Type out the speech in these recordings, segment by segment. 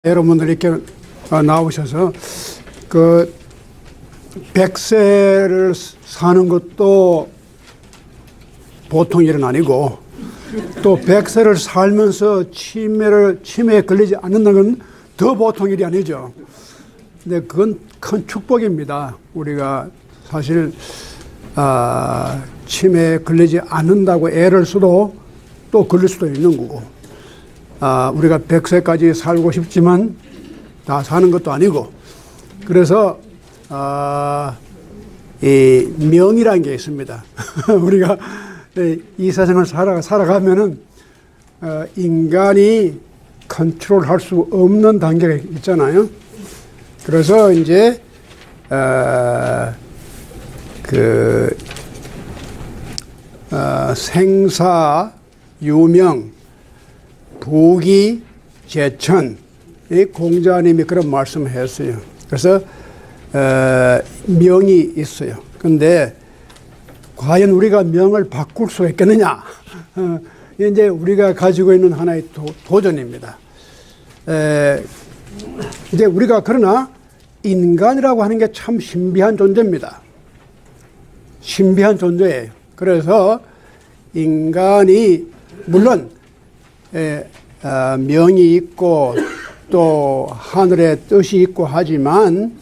여러분들 이렇게 나오셔서 그 100세를 사는 것도 보통 일은 아니고 또 100세를 살면서 치매에 걸리지 않는다는 건 더 보통 일이 아니죠. 근데 그건 큰 축복입니다. 우리가 사실 치매에 걸리지 않는다고 애를 써도 또 걸릴 수도 있는 거고, 우리가 100세까지 살고 싶지만 다 사는 것도 아니고, 그래서 이 명이라는 게 있습니다. 우리가 이 세상을 살아가면은 인간이 컨트롤할 수 없는 단계가 있잖아요. 그래서 이제 생사, 유명, 부귀, 제천, 이 공자님이 그런 말씀을 했어요. 그래서 명이 있어요. 근데 과연 우리가 명을 바꿀 수 있겠느냐? 이제 우리가 가지고 있는 하나의 도전입니다. 이제 우리가 그러나 인간이라고 하는 게 참 신비한 존재입니다. 신비한 존재예요. 그래서 인간이 물론 명이 있고 또 하늘의 뜻이 있고 하지만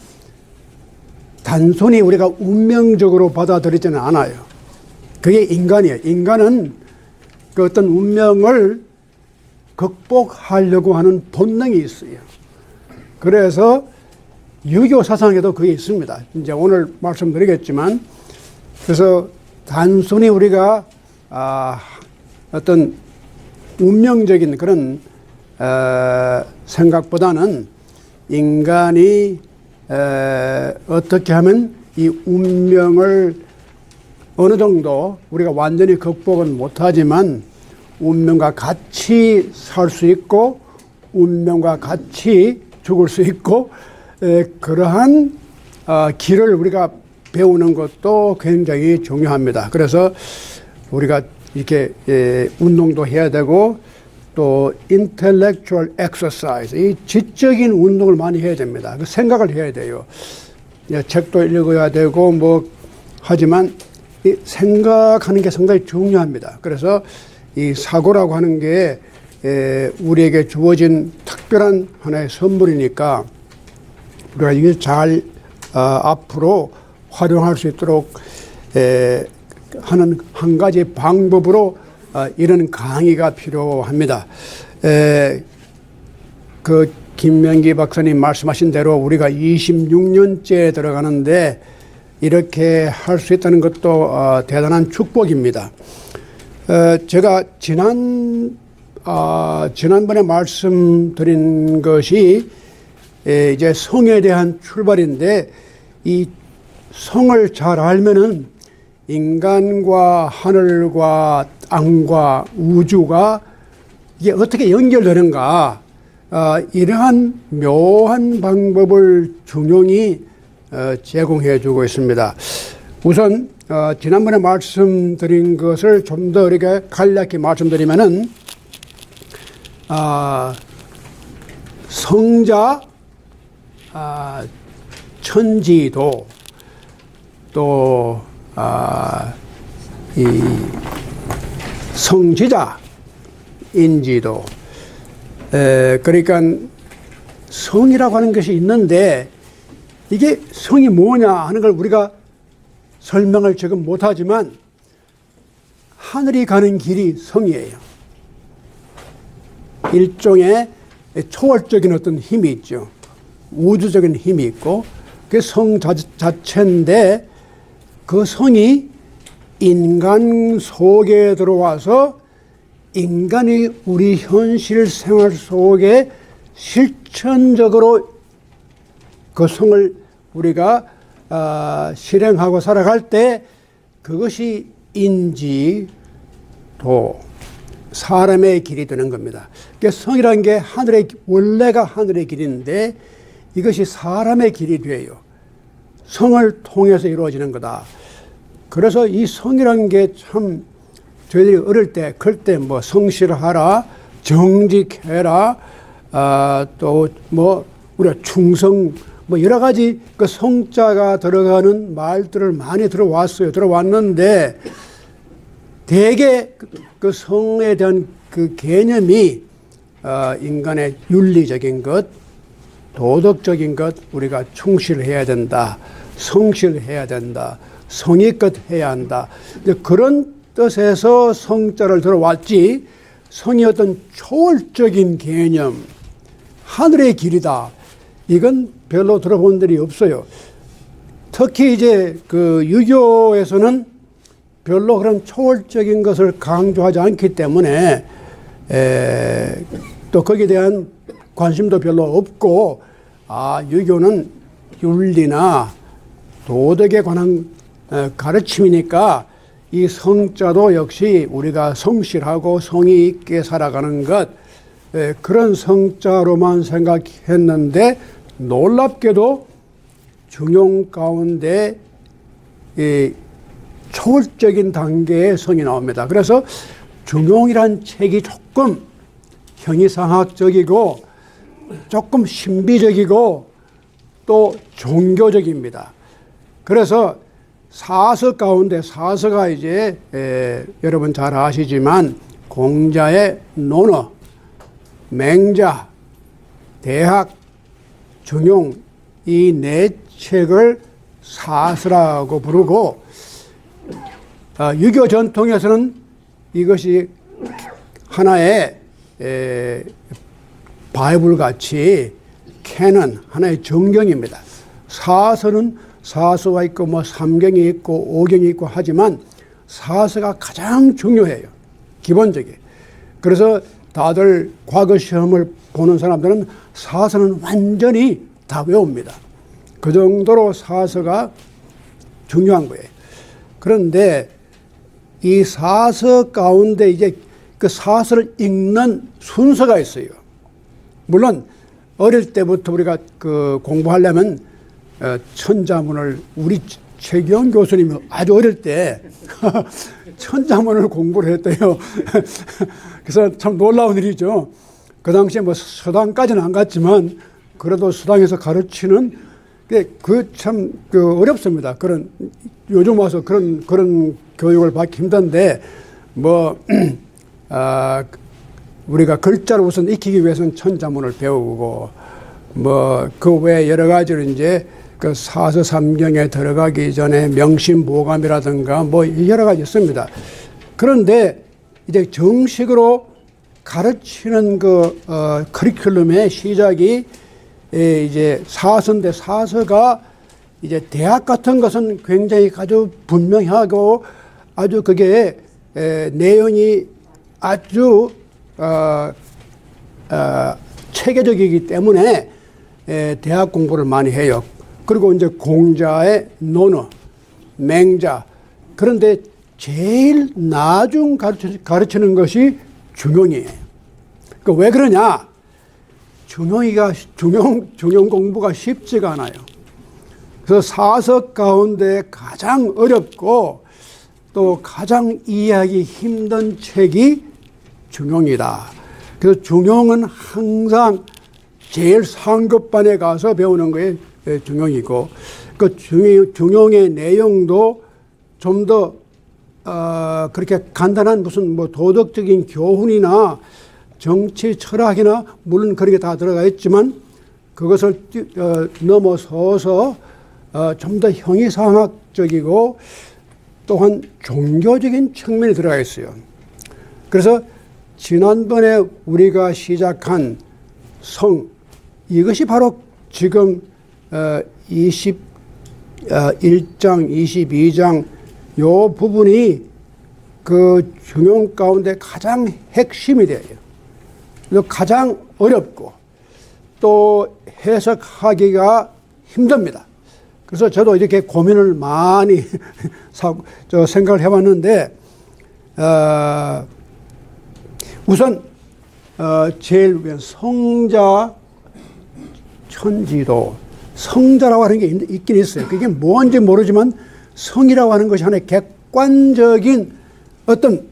단순히 우리가 운명적으로 받아들이지는 않아요. 그게 인간이에요. 인간은 그 어떤 운명을 극복하려고 하는 본능이 있어요. 그래서 유교 사상에도 그게 있습니다. 이제 오늘 말씀드리겠지만, 그래서 단순히 우리가 어떤 운명적인 그런 생각보다는 인간이 어떻게 하면 이 운명을 어느 정도 우리가 완전히 극복은 못하지만 운명과 같이 살 수 있고 운명과 같이 죽을 수 있고 그러한 길을 우리가 배우는 것도 굉장히 중요합니다. 그래서 우리가 이렇게 운동도 해야 되고 또 intellectual exercise, 이 지적인 운동을 많이 해야 됩니다. 그 생각을 해야 돼요. 책도 읽어야 되고 뭐 하지만 이 생각하는 게 상당히 중요합니다. 그래서 이 사고라고 하는 게 우리에게 주어진 특별한 하나의 선물이니까 우리가 이게 잘 앞으로 활용할 수 있도록 하는 한 가지 방법으로 이런 강의가 필요합니다. 그 김명기 박사님 말씀하신 대로 우리가 26년째 들어가는데 이렇게 할 수 있다는 것도 대단한 축복입니다. 제가 지난번에 말씀드린 것이 이제 성에 대한 출발인데, 이 성을 잘 알면은 인간과 하늘과 땅과 우주가 이게 어떻게 연결되는가, 이러한 묘한 방법을 중용이 제공해 주고 있습니다. 우선 지난번에 말씀드린 것을 좀 더 이렇게 간략히 말씀드리면은 성자, 천지도, 또 이 성지자, 인지도, 그러니까 성이라고 하는 것이 있는데 이게 성이 뭐냐 하는 걸 우리가 설명을 지금 못하지만 하늘이 가는 길이 성이에요. 일종의 초월적인 어떤 힘이 있죠. 우주적인 힘이 있고 그 성 자체인데 그 성이 인간 속에 들어와서 인간이 우리 현실 생활 속에 실천적으로 그 성을 우리가 실행하고 살아갈 때 그것이 인지도, 사람의 길이 되는 겁니다. 그러니까 성이라는 게 원래가 하늘의 길인데 이것이 사람의 길이 돼요. 성을 통해서 이루어지는 거다. 그래서 이 성이라는 게 참 저희들이 어릴 때, 클 때 뭐 성실하라, 정직해라, 또 뭐 우리가 충성, 뭐 여러 가지 그 성자가 들어가는 말들을 많이 들어왔는데 대개 그 성에 대한 그 개념이 인간의 윤리적인 것, 도덕적인 것, 우리가 충실해야 된다, 성실해야 된다, 성의껏 해야 한다. 그런 뜻에서 성자를 들어왔지, 성이 어떤 초월적인 개념, 하늘의 길이다, 이건 별로 들어본 일이 없어요. 특히 이제 그 유교에서는 별로 그런 초월적인 것을 강조하지 않기 때문에 또 거기에 대한 관심도 별로 없고, 유교는 윤리나 도덕에 관한 가르침이니까 이 성자도 역시 우리가 성실하고 성의 있게 살아가는 것, 그런 성자로만 생각했는데 놀랍게도 중용 가운데 이 초월적인 단계의 성이 나옵니다. 그래서 중용이란 책이 조금 형이상학적이고 조금 신비적이고 또 종교적입니다. 그래서 사서 가운데, 사서가 이제 여러분 잘 아시지만 공자의 논어, 맹자, 대학, 중용, 이 네 책을 사서라고 부르고, 유교 전통에서는 이것이 하나의 바이블 같이 캐넌, 하나의 정경입니다. 사서는 사서가 있고 뭐 삼경이 있고 오경이 있고 하지만 사서가 가장 중요해요. 기본적이에요. 그래서 다들 과거 시험을 보는 사람들은 사서는 완전히 다 외웁니다. 그 정도로 사서가 중요한 거예요. 그런데 이 사서 가운데 이제 그 사서를 읽는 순서가 있어요. 물론 어릴 때부터 우리가 그 공부하려면 천자문을, 우리 최기영 교수님이 아주 어릴 때 천자문을 공부를 했대요. 그래서 참 놀라운 일이죠. 그 당시에 뭐 서당까지는 안 갔지만 그래도 서당에서 가르치는 그 참 어렵습니다. 그런 요즘 와서 그런 교육을 받기 힘든데 뭐 우리가 글자를 우선 익히기 위해서는 천자문을 배우고 뭐 그 외에 여러 가지로 이제 그 사서 삼경에 들어가기 전에 명심보감이라든가 뭐 여러 가지 있습니다. 그런데 이제 정식으로 가르치는 그 커리큘럼의 시작이 이제 사서인데, 사서가 이제 대학 같은 것은 굉장히 아주 분명하고 아주 그게 내용이 아주 체계적이기 때문에 대학 공부를 많이 해요. 그리고 이제 공자의 논어, 맹자. 그런데 제일 나중 가르치는 것이 중용이에요. 그 왜 그러냐? 중용 공부가 쉽지가 않아요. 그래서 사서 가운데 가장 어렵고 또 가장 이해하기 힘든 책이 중용이다. 그래서 중용은 항상 제일 상급반에 가서 배우는 거에 중용이고, 그 중용의 내용도 좀 더 그렇게 간단한 무슨 뭐 도덕적인 교훈이나 정치 철학이나 물론 그런 게 다 들어가 있지만 그것을 넘어서서 좀 더 형이상학적이고 또한 종교적인 측면이 들어가 있어요. 그래서 지난번에 우리가 시작한 성, 이것이 바로 지금 21장, 22장 요 부분이 그 중용 가운데 가장 핵심이 돼요. 가장 어렵고 또 해석하기가 힘듭니다. 그래서 저도 이렇게 고민을 많이 생각을 해봤는데, 우선 제일 위엔 성자, 천지도, 성자라고 하는 게 있긴 있어요. 그게 뭔지 모르지만 성이라고 하는 것이 하나의 객관적인 어떤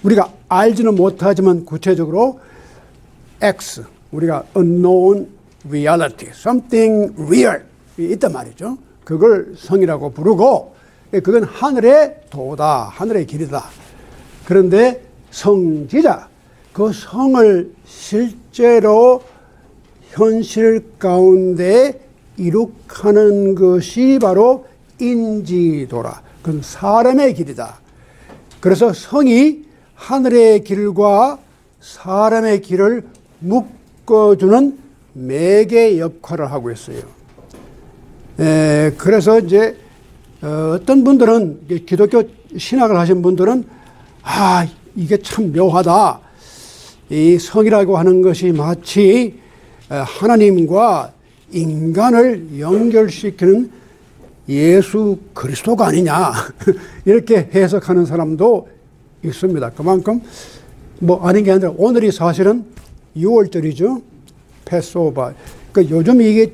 우리가 알지는 못하지만 구체적으로 X, 우리가 unknown reality, something real 있단 말이죠. 그걸 성이라고 부르고 그건 하늘의 도다, 하늘의 길이다. 그런데 성지자, 그 성을 실제로 현실 가운데 이룩하는 것이 바로 인지도라. 그건 사람의 길이다. 그래서 성이 하늘의 길과 사람의 길을 묶어주는 매개 역할을 하고 있어요. 그래서 이제 어떤 분들은 기독교 신학을 하신 분들은 이게 참 묘하다. 이 성이라고 하는 것이 마치 하나님과 인간을 연결시키는 예수 그리스도가 아니냐 이렇게 해석하는 사람도 있습니다. 그만큼 아닌 게 아니라 오늘이 사실은 6월절이죠. 패스오버. 요즘 이게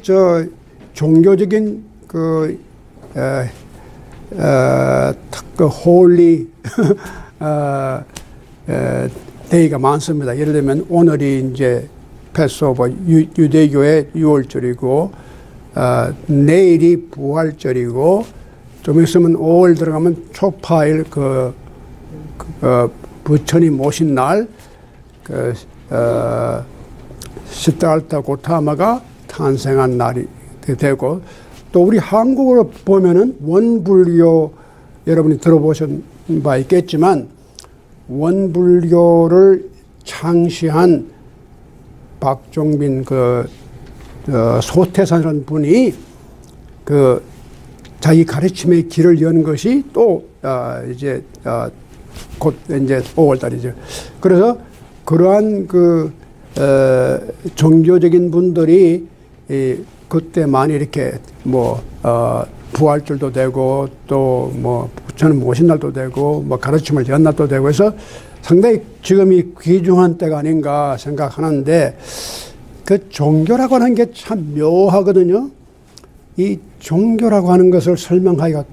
종교적인 홀리 데이가 많습니다. 예를 들면 오늘이 이제 패스오버 유대교의 6월절이고 내일이 부활절이고 좀 있으면 5월 들어가면 초파일 부처님 오신 날 시드다르타 고타마가 탄생한 날이 되고 또 우리 한국으로 보면은 원불교 여러분이 들어보신 바 있겠지만 원불교를 창시한 박종빈 소태산이라는 분이 자기 가르침의 길을 연 것이 또 이제 곧 이제 5월달이죠. 그래서 그러한 종교적인 분들이 그때 많이 이렇게 부활절도 되고 또 부처님 오신 날도 되고 가르침을 연 날도 되고 해서 상당히 지금이 귀중한 때가 아닌가 생각하는데 그 종교라고 하는 게 참 묘하거든요. 이 종교라고 하는 것을 설명하기가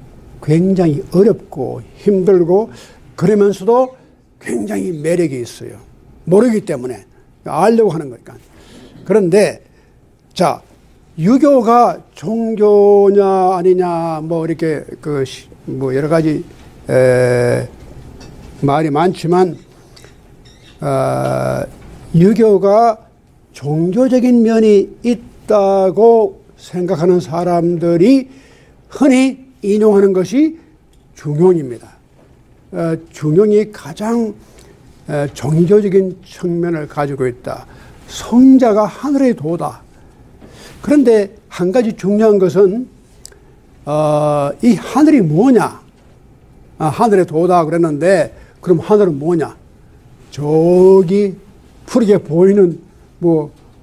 굉장히 어렵고 힘들고 그러면서도 굉장히 매력이 있어요. 모르기 때문에 알려고 하는 거니까. 그런데 자, 유교가 종교냐 아니냐 이렇게 여러 가지 말이 많지만 유교가 종교적인 면이 있다고 생각하는 사람들이 흔히 인용하는 것이 중용입니다. 중용이 가장 종교적인 측면을 가지고 있다. 성자가 하늘의 도다. 그런데 한 가지 중요한 것은 이 하늘이 뭐냐? 하늘의 도다 그랬는데 그럼 하늘은 뭐냐? 저기 푸르게 보이는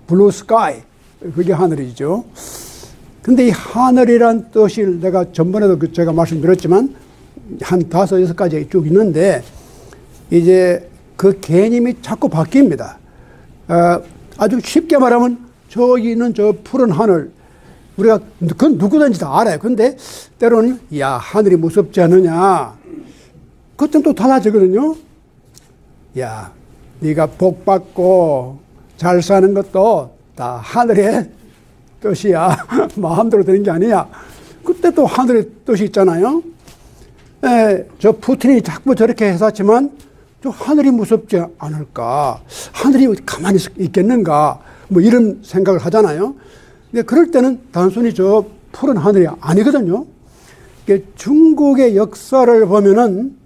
블루 스카이 그게 하늘이죠. 근데 이 하늘이란 뜻이 내가 전번에도 제가 말씀드렸지만 한 5, 6가지 쭉 있는데 이제 그 개념이 자꾸 바뀝니다. 아주 쉽게 말하면 저기 있는 저 푸른 하늘 우리가 그건 누구든지 다 알아요. 근데 때로는 하늘이 무섭지 않느냐 그때는 또 달라지거든요. 네가 복 받고 잘 사는 것도 다 하늘의 뜻이야. 마음대로 되는 게 아니야. 그때 또 하늘의 뜻이 있잖아요. 저 푸틴이 자꾸 저렇게 해놨지만 저 하늘이 무섭지 않을까? 하늘이 가만히 있겠는가? 이런 생각을 하잖아요. 근데 그럴 때는 단순히 저 푸른 하늘이 아니거든요. 중국의 역사를 보면은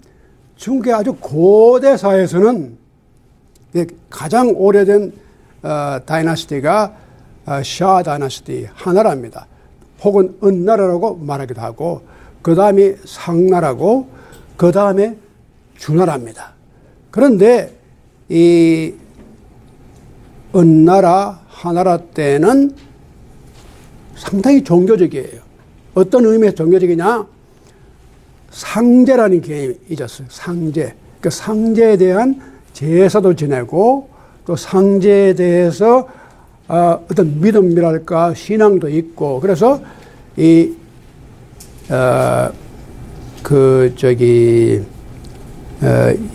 중국의 아주 고대사에서는 가장 오래된 다이너시티가 샤 다이너시티 하나라입니다. 혹은 은나라라고 말하기도 하고 그 다음에 상나라고 그 다음에 주나라입니다. 그런데 이 은나라 하나라 때는 상당히 종교적이에요. 어떤 의미에서 종교적이냐? 상제라는 개념이 있었어요. 상제. 그 상제에 대한 제사도 지내고 또 상제에 대해서 어떤 믿음이랄까 신앙도 있고 그래서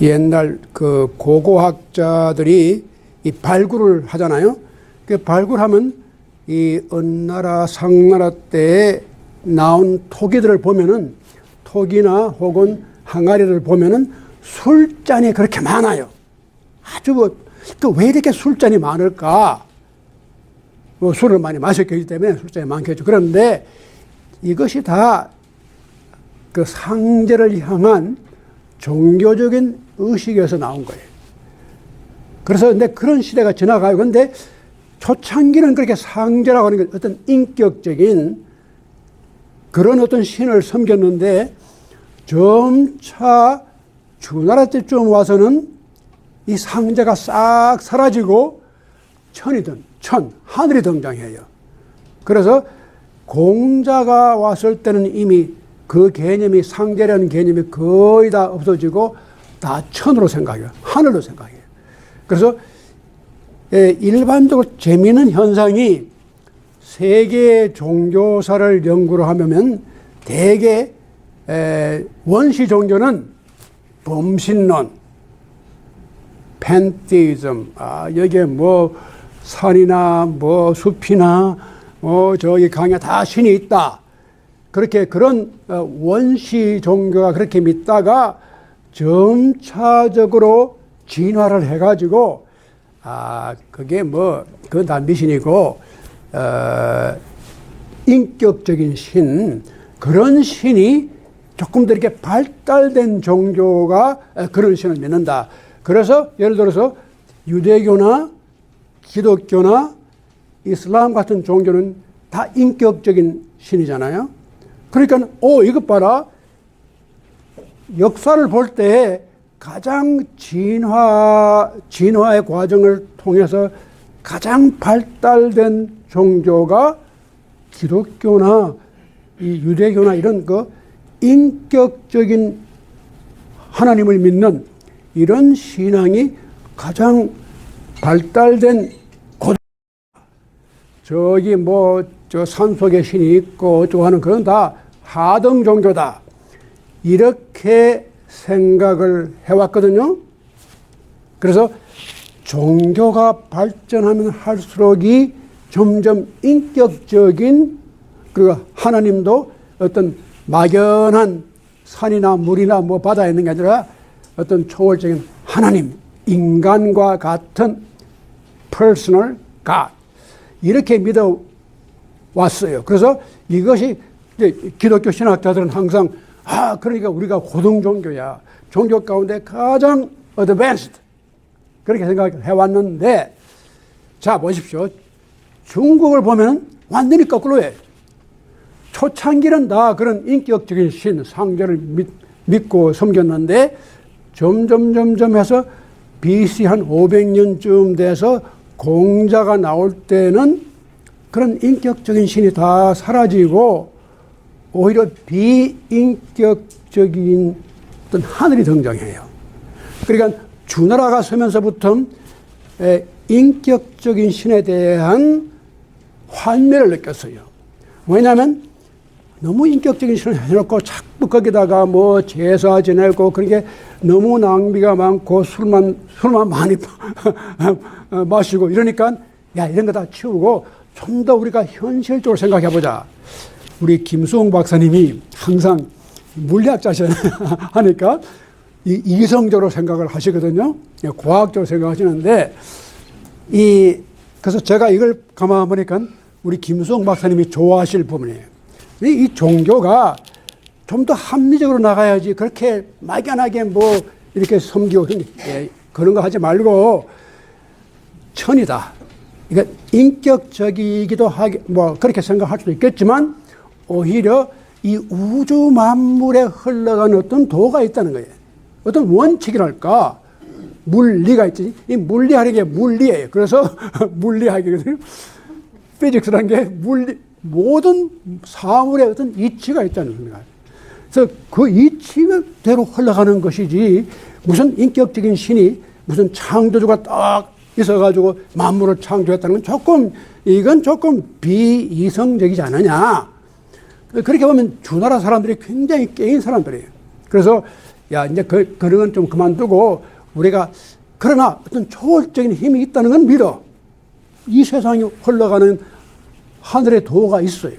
옛날 고고학자들이 이 발굴을 하잖아요. 그 발굴하면 이 은나라, 상나라 때에 나온 토기들을 보면은 토기나 혹은 항아리를 보면은 술잔이 그렇게 많아요. 아주 왜 이렇게 술잔이 많을까? 술을 많이 마셨기 때문에 술잔이 많겠죠. 그런데 이것이 다 그 상제를 향한 종교적인 의식에서 나온 거예요. 그래서 근데 그런 시대가 지나가요. 근데 초창기는 그렇게 상제라고 하는 게 어떤 인격적인 그런 어떤 신을 섬겼는데 점차 주나라 때쯤 와서는 이 상제가 싹 사라지고 하늘이 등장해요. 그래서 공자가 왔을 때는 이미 그 개념이 상제라는 개념이 거의 다 없어지고 다 천으로 생각해요. 하늘로 생각해요. 그래서 일반적으로 재미있는 현상이 세계 종교사를 연구를 하면 대개 원시 종교는 범신론, 팬티즘, 여기에 뭐 산이나 뭐 숲이나 저기 강에 다 신이 있다. 그렇게 그런 원시 종교가 그렇게 믿다가 점차적으로 진화를 해가지고 그게 그건 다 미신이고 인격적인 신, 그런 신이 조금 더 이렇게 발달된 종교가 그런 신을 믿는다. 그래서 예를 들어서 유대교나 기독교나 이슬람 같은 종교는 다 인격적인 신이잖아요. 그러니까 이것 봐라. 역사를 볼 때 가장 진화의 과정을 통해서 가장 발달된 종교가 기독교나 이 유대교나 이런 인격적인 하나님을 믿는 이런 신앙이 가장 발달된 저기 저 산속에 신이 있고 어쩌고 하는 그런 다 하등 종교다. 이렇게 생각을 해왔거든요. 그래서 종교가 발전하면 할수록이 점점 인격적인 그 하나님도 어떤 막연한 산이나 물이나 바다에 있는 게 아니라 어떤 초월적인 하나님, 인간과 같은 personal God 이렇게 믿어왔어요. 그래서 이것이 이제 기독교 신학자들은 항상 그러니까 우리가 고등 종교야. 종교 가운데 가장 advanced 그렇게 생각해 왔는데 자 보십시오. 중국을 보면 완전히 거꾸로예요. 초창기는 다 그런 인격적인 신, 상제를 믿고 섬겼는데 점점 해서 BC 한 500년쯤 돼서 공자가 나올 때는 그런 인격적인 신이 다 사라지고 오히려 비인격적인 어떤 하늘이 등장해요. 그러니까 주나라가 서면서부터 인격적인 신에 대한 환멸을 느꼈어요. 왜냐하면 너무 인격적인 신을 해놓고 자꾸 거기다가 제사 지내고 그렇게 너무 낭비가 많고 술만 많이 마시고 이러니까 이런 거 다 치우고 좀 더 우리가 현실적으로 생각해 보자. 우리 김수홍 박사님이 항상 물리학자시잖아요. 하니까 이성적으로 생각을 하시거든요. 과학적으로 생각하시는데 그래서 제가 이걸 가만 보니까 우리 김수홍 박사님이 좋아하실 부분이에요. 이 종교가 좀 더 합리적으로 나가야지 그렇게 막연하게 이렇게 섬기고 그런 거 하지 말고 천이다. 그러니까 인격적이기도 하게 그렇게 생각할 수도 있겠지만 오히려 이 우주 만물에 흘러가는 어떤 도가 있다는 거예요. 어떤 원칙이랄까 물리가 있지. 이 물리하는 게 물리예요. 그래서 물리학이거든요. 피직스라는 게 모든 사물에 어떤 이치가 있다는 겁니다. 그래서 그 이치대로 흘러가는 것이지 무슨 인격적인 신이 무슨 창조주가 딱 있어가지고 만물을 창조했다는 건 이건 조금 비이성적이지 않느냐. 그렇게 보면 주나라 사람들이 굉장히 깨인 사람들이에요. 그래서 이제 그런 건 좀 그만두고 우리가 그러나 어떤 초월적인 힘이 있다는 건 믿어. 이 세상이 흘러가는 하늘의 도가 있어요.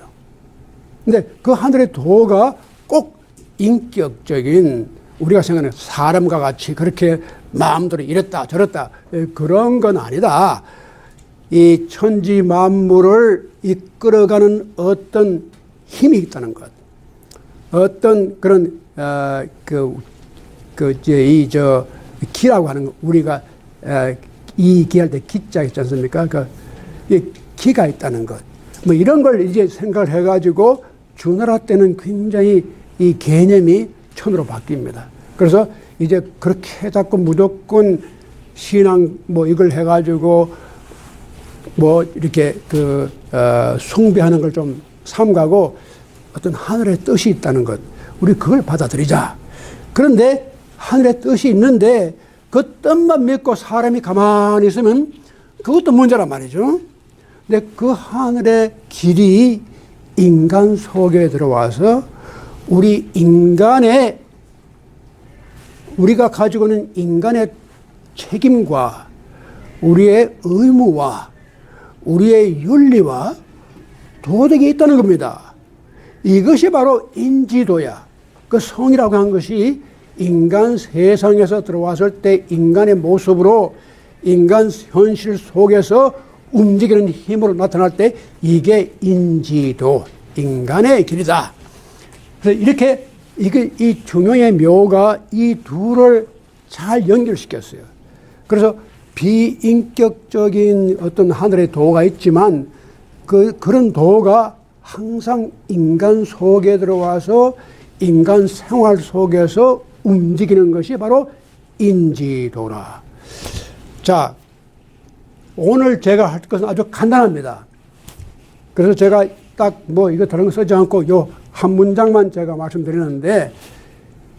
근데 그 하늘의 도가 꼭 인격적인 우리가 생각하는 사람과 같이 그렇게 마음대로 이랬다 저랬다 그런 건 아니다. 이 천지 만물을 이끌어가는 어떤 힘이 있다는 것. 어떤 그런 기라고 하는 거 우리가 이 기할 때 기자 있지 않습니까? 이 기가 있다는 것. 뭐 이런 걸 이제 생각을 해가지고 주나라 때는 굉장히 이 개념이 천으로 바뀝니다. 그래서 이제 그렇게 자꾸 무조건 신앙 뭐 이걸 해가지고 뭐 이렇게 숭배하는 걸 좀 삼가고 어떤 하늘의 뜻이 있다는 것. 우리 그걸 받아들이자. 그런데 하늘의 뜻이 있는데 그 뜻만 믿고 사람이 가만히 있으면 그것도 문제란 말이죠. 근데 그 하늘의 길이 인간 속에 들어와서 우리가 가지고 있는 인간의 책임과 우리의 의무와 우리의 윤리와 도덕이 있다는 겁니다. 이것이 바로 인지도야. 그 성이라고 한 것이 인간 세상에서 들어왔을 때 인간의 모습으로 인간 현실 속에서 움직이는 힘으로 나타날 때 이게 인지도, 인간의 길이다. 그래서 이렇게 이 중용의 묘가 이 둘을 잘 연결시켰어요. 그래서 비인격적인 어떤 하늘의 도가 있지만 그런 도가 항상 인간 속에 들어와서 인간 생활 속에서 움직이는 것이 바로 인지도라. 자, 오늘 제가 할 것은 아주 간단합니다. 그래서 제가 딱 뭐 이거 다른 거 쓰지 않고 요 한 문장만 제가 말씀드리는데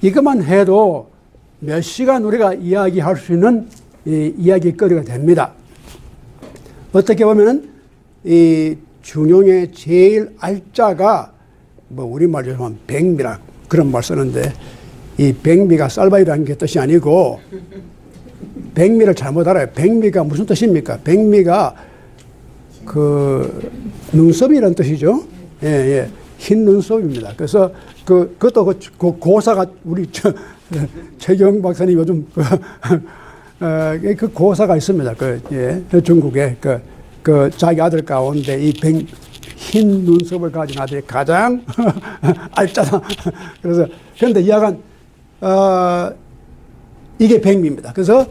이것만 해도 몇 시간 우리가 이야기할 수 있는 이야기거리가 됩니다. 어떻게 보면은 이 중용의 제일 알자가 뭐 우리말로 하면 백미라 그런 말 쓰는데 이 백미가 쌀바위라는 게 뜻이 아니고 백미를 잘못 알아요. 백미가 무슨 뜻입니까? 백미가 눈썹이라는 뜻이죠. 예, 예. 흰 눈썹입니다. 그래서 그것도 그 고사가 우리 최경 박사님 요즘 그 고사가 있습니다. 중국에 자기 아들 가운데 흰 눈썹을 가진 아들이 가장 알잖아. 그래서 그런데 이야간 이게 백미입니다. 그래서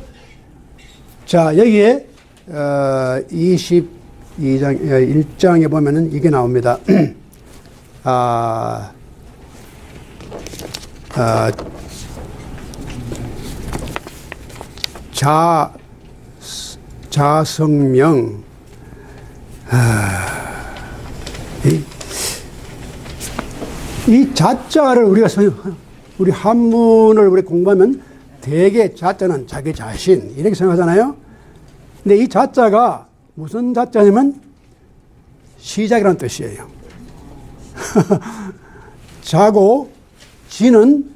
자 여기에 22장 1장에 보면은 이게 나옵니다. 자성명 이 자자를 우리 한문을 우리 공부하면 대개 자자는 자기 자신 이렇게 생각하잖아요. 근데 이 자자가 무슨 자자냐면 시작이라는 뜻이에요. 자고 지는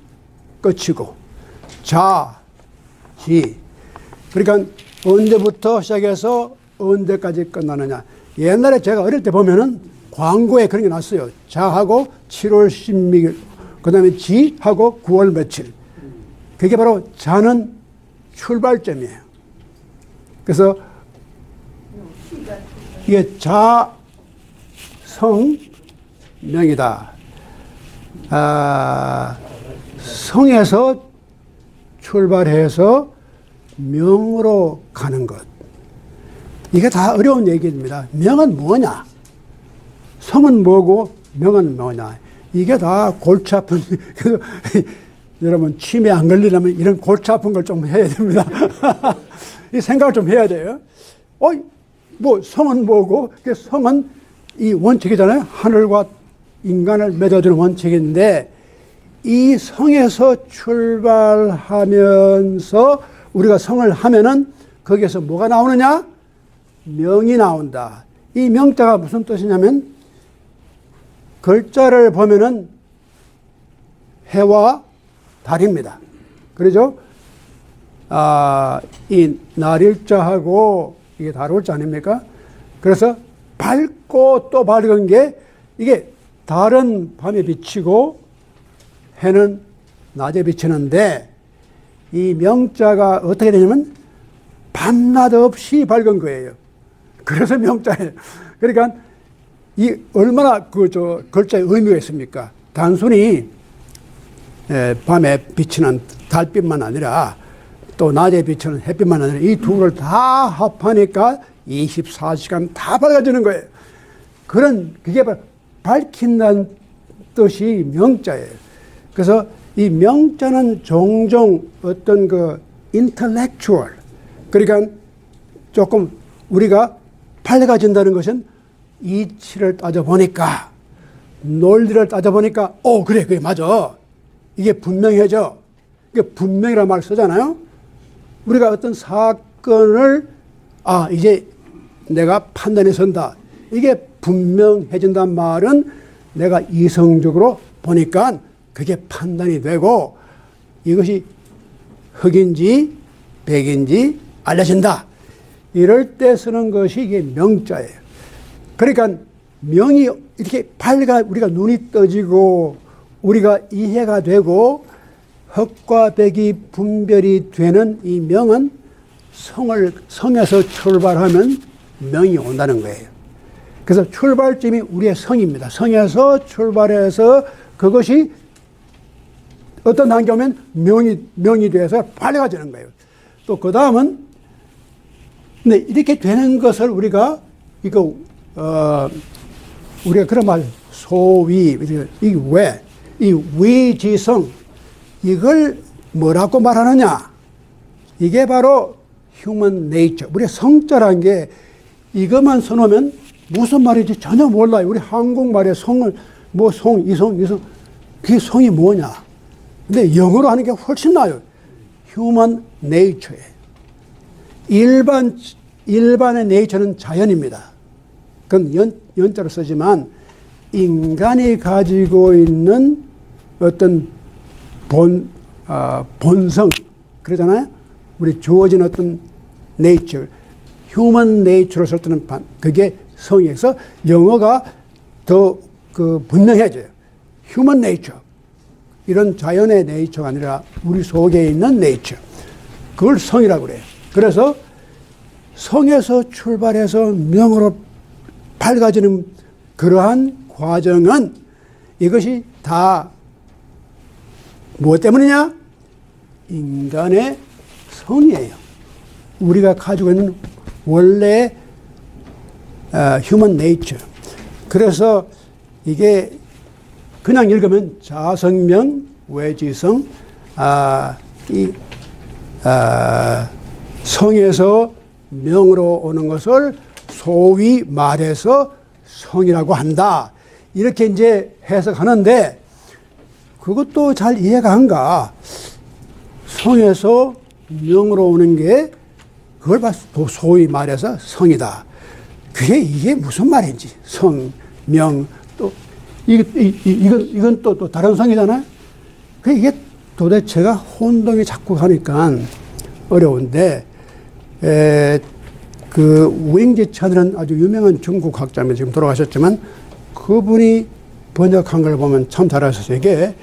끝이고 지 그러니까 언제부터 시작해서 언제까지 끝나느냐. 옛날에 제가 어릴 때 보면은 광고에 그런 게 났어요. 자하고 7월 16일 그 다음에 지하고 9월 며칠. 그게 바로 자는 출발점이에요. 그래서 이게 자성명이다. 성에서 출발해서 명으로 가는 것. 이게 다 어려운 얘기입니다. 명은 뭐냐? 성은 뭐고 명은 뭐냐? 이게 다 골치 아픈 여러분 치매 안 걸리려면 이런 골치 아픈 걸 좀 해야 됩니다. 이 생각을 좀 해야 돼요. 뭐 성은 뭐고? 성은 이 원칙이잖아요. 하늘과 인간을 맺어주는 원칙인데 이 성에서 출발하면서 우리가 성을 하면은 거기에서 뭐가 나오느냐? 명이 나온다. 이 명자가 무슨 뜻이냐면 글자를 보면은 해와 달입니다. 그러죠? 이 날일자하고 이게 달울자 아닙니까? 그래서 밝고 또 밝은 게 이게 달은 밤에 비치고 해는 낮에 비치는데 이 명자가 어떻게 되냐면 밤낮 없이 밝은 거예요. 그래서 명자예요. 그러니까 이 얼마나 글자의 의미가 있습니까? 단순히 밤에 비치는 달빛만 아니라 또 낮에 비치는 햇빛만 아니라 이 둘을 다 합하니까 24시간 다 밝아지는 거예요. 그게 밝힌다는 뜻이 명자예요. 그래서 이 명자는 종종 어떤 intellectual, 그러니까 조금 우리가 밝아진다는 것은 이치를 따져보니까, 논리를 따져보니까, 그래, 맞아. 이게 분명해져. 이게 분명이라는 말을 쓰잖아요. 우리가 어떤 사건을, 이제 내가 판단에 선다. 이게 분명해진다는 말은 내가 이성적으로 보니까 그게 판단이 되고 이것이 흑인지 백인지 알려진다. 이럴 때 쓰는 것이 이게 명자예요. 그러니까 명이 이렇게 우리가 눈이 떠지고 우리가 이해가 되고 흑과 백이 분별이 되는 이 명은 성에서 출발하면 명이 온다는 거예요. 그래서 출발점이 우리의 성입니다. 성에서 출발해서 그것이 어떤 단계 오면 명이 돼서 밝아지는 거예요. 또 그 다음은, 근데 이렇게 되는 것을 우리가 그런 말, 소위, 이 위지성, 이걸 뭐라고 말하느냐? 이게 바로 human nature. 우리가 성자라는 게 이것만 써놓으면 무슨 말인지 전혀 몰라요. 우리 한국말에 성을, 이성, 그게 성이 뭐냐? 근데 영어로 하는 게 훨씬 나아요. human nature예요. 일반의 nature는 자연입니다. 그건 연자로 쓰지만 인간이 가지고 있는 어떤 본성, 그러잖아요? 우리 주어진 어떤 nature, human nature로 쓸 때는 그게 성에서 영어가 더 분명해져요. human nature. 이런 자연의 네이처가 아니라 우리 속에 있는 네이처. 그걸 성이라고 그래요. 그래서 성에서 출발해서 명으로 밝아지는 그러한 과정은 이것이 다 무엇 때문이냐? 인간의 성이에요. 우리가 가지고 있는 원래 human nature. 그래서 이게 그냥 읽으면 자성명, 외지성, 성에서 명으로 오는 것을 소위 말해서 성이라고 한다. 이렇게 이제 해석하는데 그것도 잘 이해가 안 가. 성에서 명으로 오는 게 그걸 소위 말해서 성이다. 이게 무슨 말인지. 성, 명, 또 이건 또 다른 성이잖아요. 이게 도대체가 혼동이 자꾸 가니까 어려운데, 윙지차는 아주 유명한 중국 학자면 지금 돌아가셨지만 그분이 번역한 걸 보면 참 잘하셨어요. 이게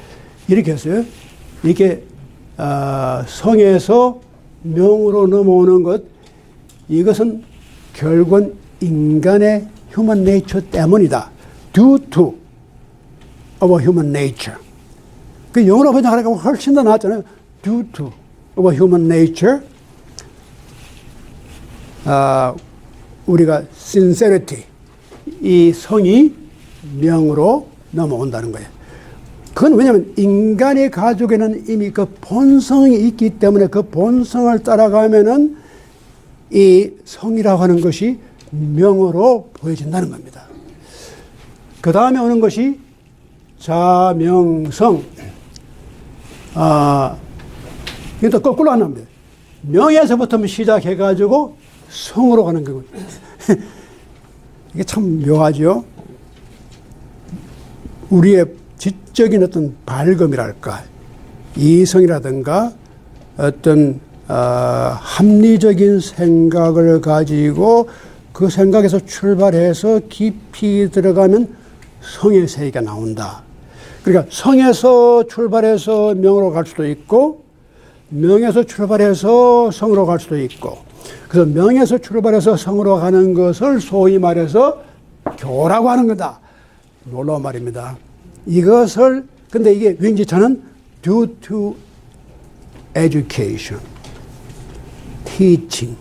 이렇게 했어요. 이게 성에서 명으로 넘어오는 것, 이것은 결국은 인간의 human nature 때문이다. Due to our human nature. 그 영어로 번역하니까 훨씬 더 나았잖아요. Due to our human nature. 우리가 sincerity, 이 성이 명으로 넘어온다는 거예요. 그건 왜냐하면 인간이 가지고 있는 이미 그 본성이 있기 때문에 그 본성을 따라가면은 이 성이라고 하는 것이 명으로 보여진다는 겁니다. 그 다음에 오는 것이 자명성. 이게 또 거꾸로 하는 겁니다. 명에서부터 시작해가지고 성으로 가는 거거든요. 이게 참 묘하죠. 우리의 지적인 어떤 밝음이랄까, 이성이라든가 어떤 합리적인 생각을 가지고 그 생각에서 출발해서 깊이 들어가면 성의 세계가 나온다. 그러니까 성에서 출발해서 명으로 갈 수도 있고 명에서 출발해서 성으로 갈 수도 있고 그래서 명에서 출발해서 성으로 가는 것을 소위 말해서 교라고 하는 거다. 놀라운 말입니다. 이것을 근데 이게 왠지 저는 due to education, teaching,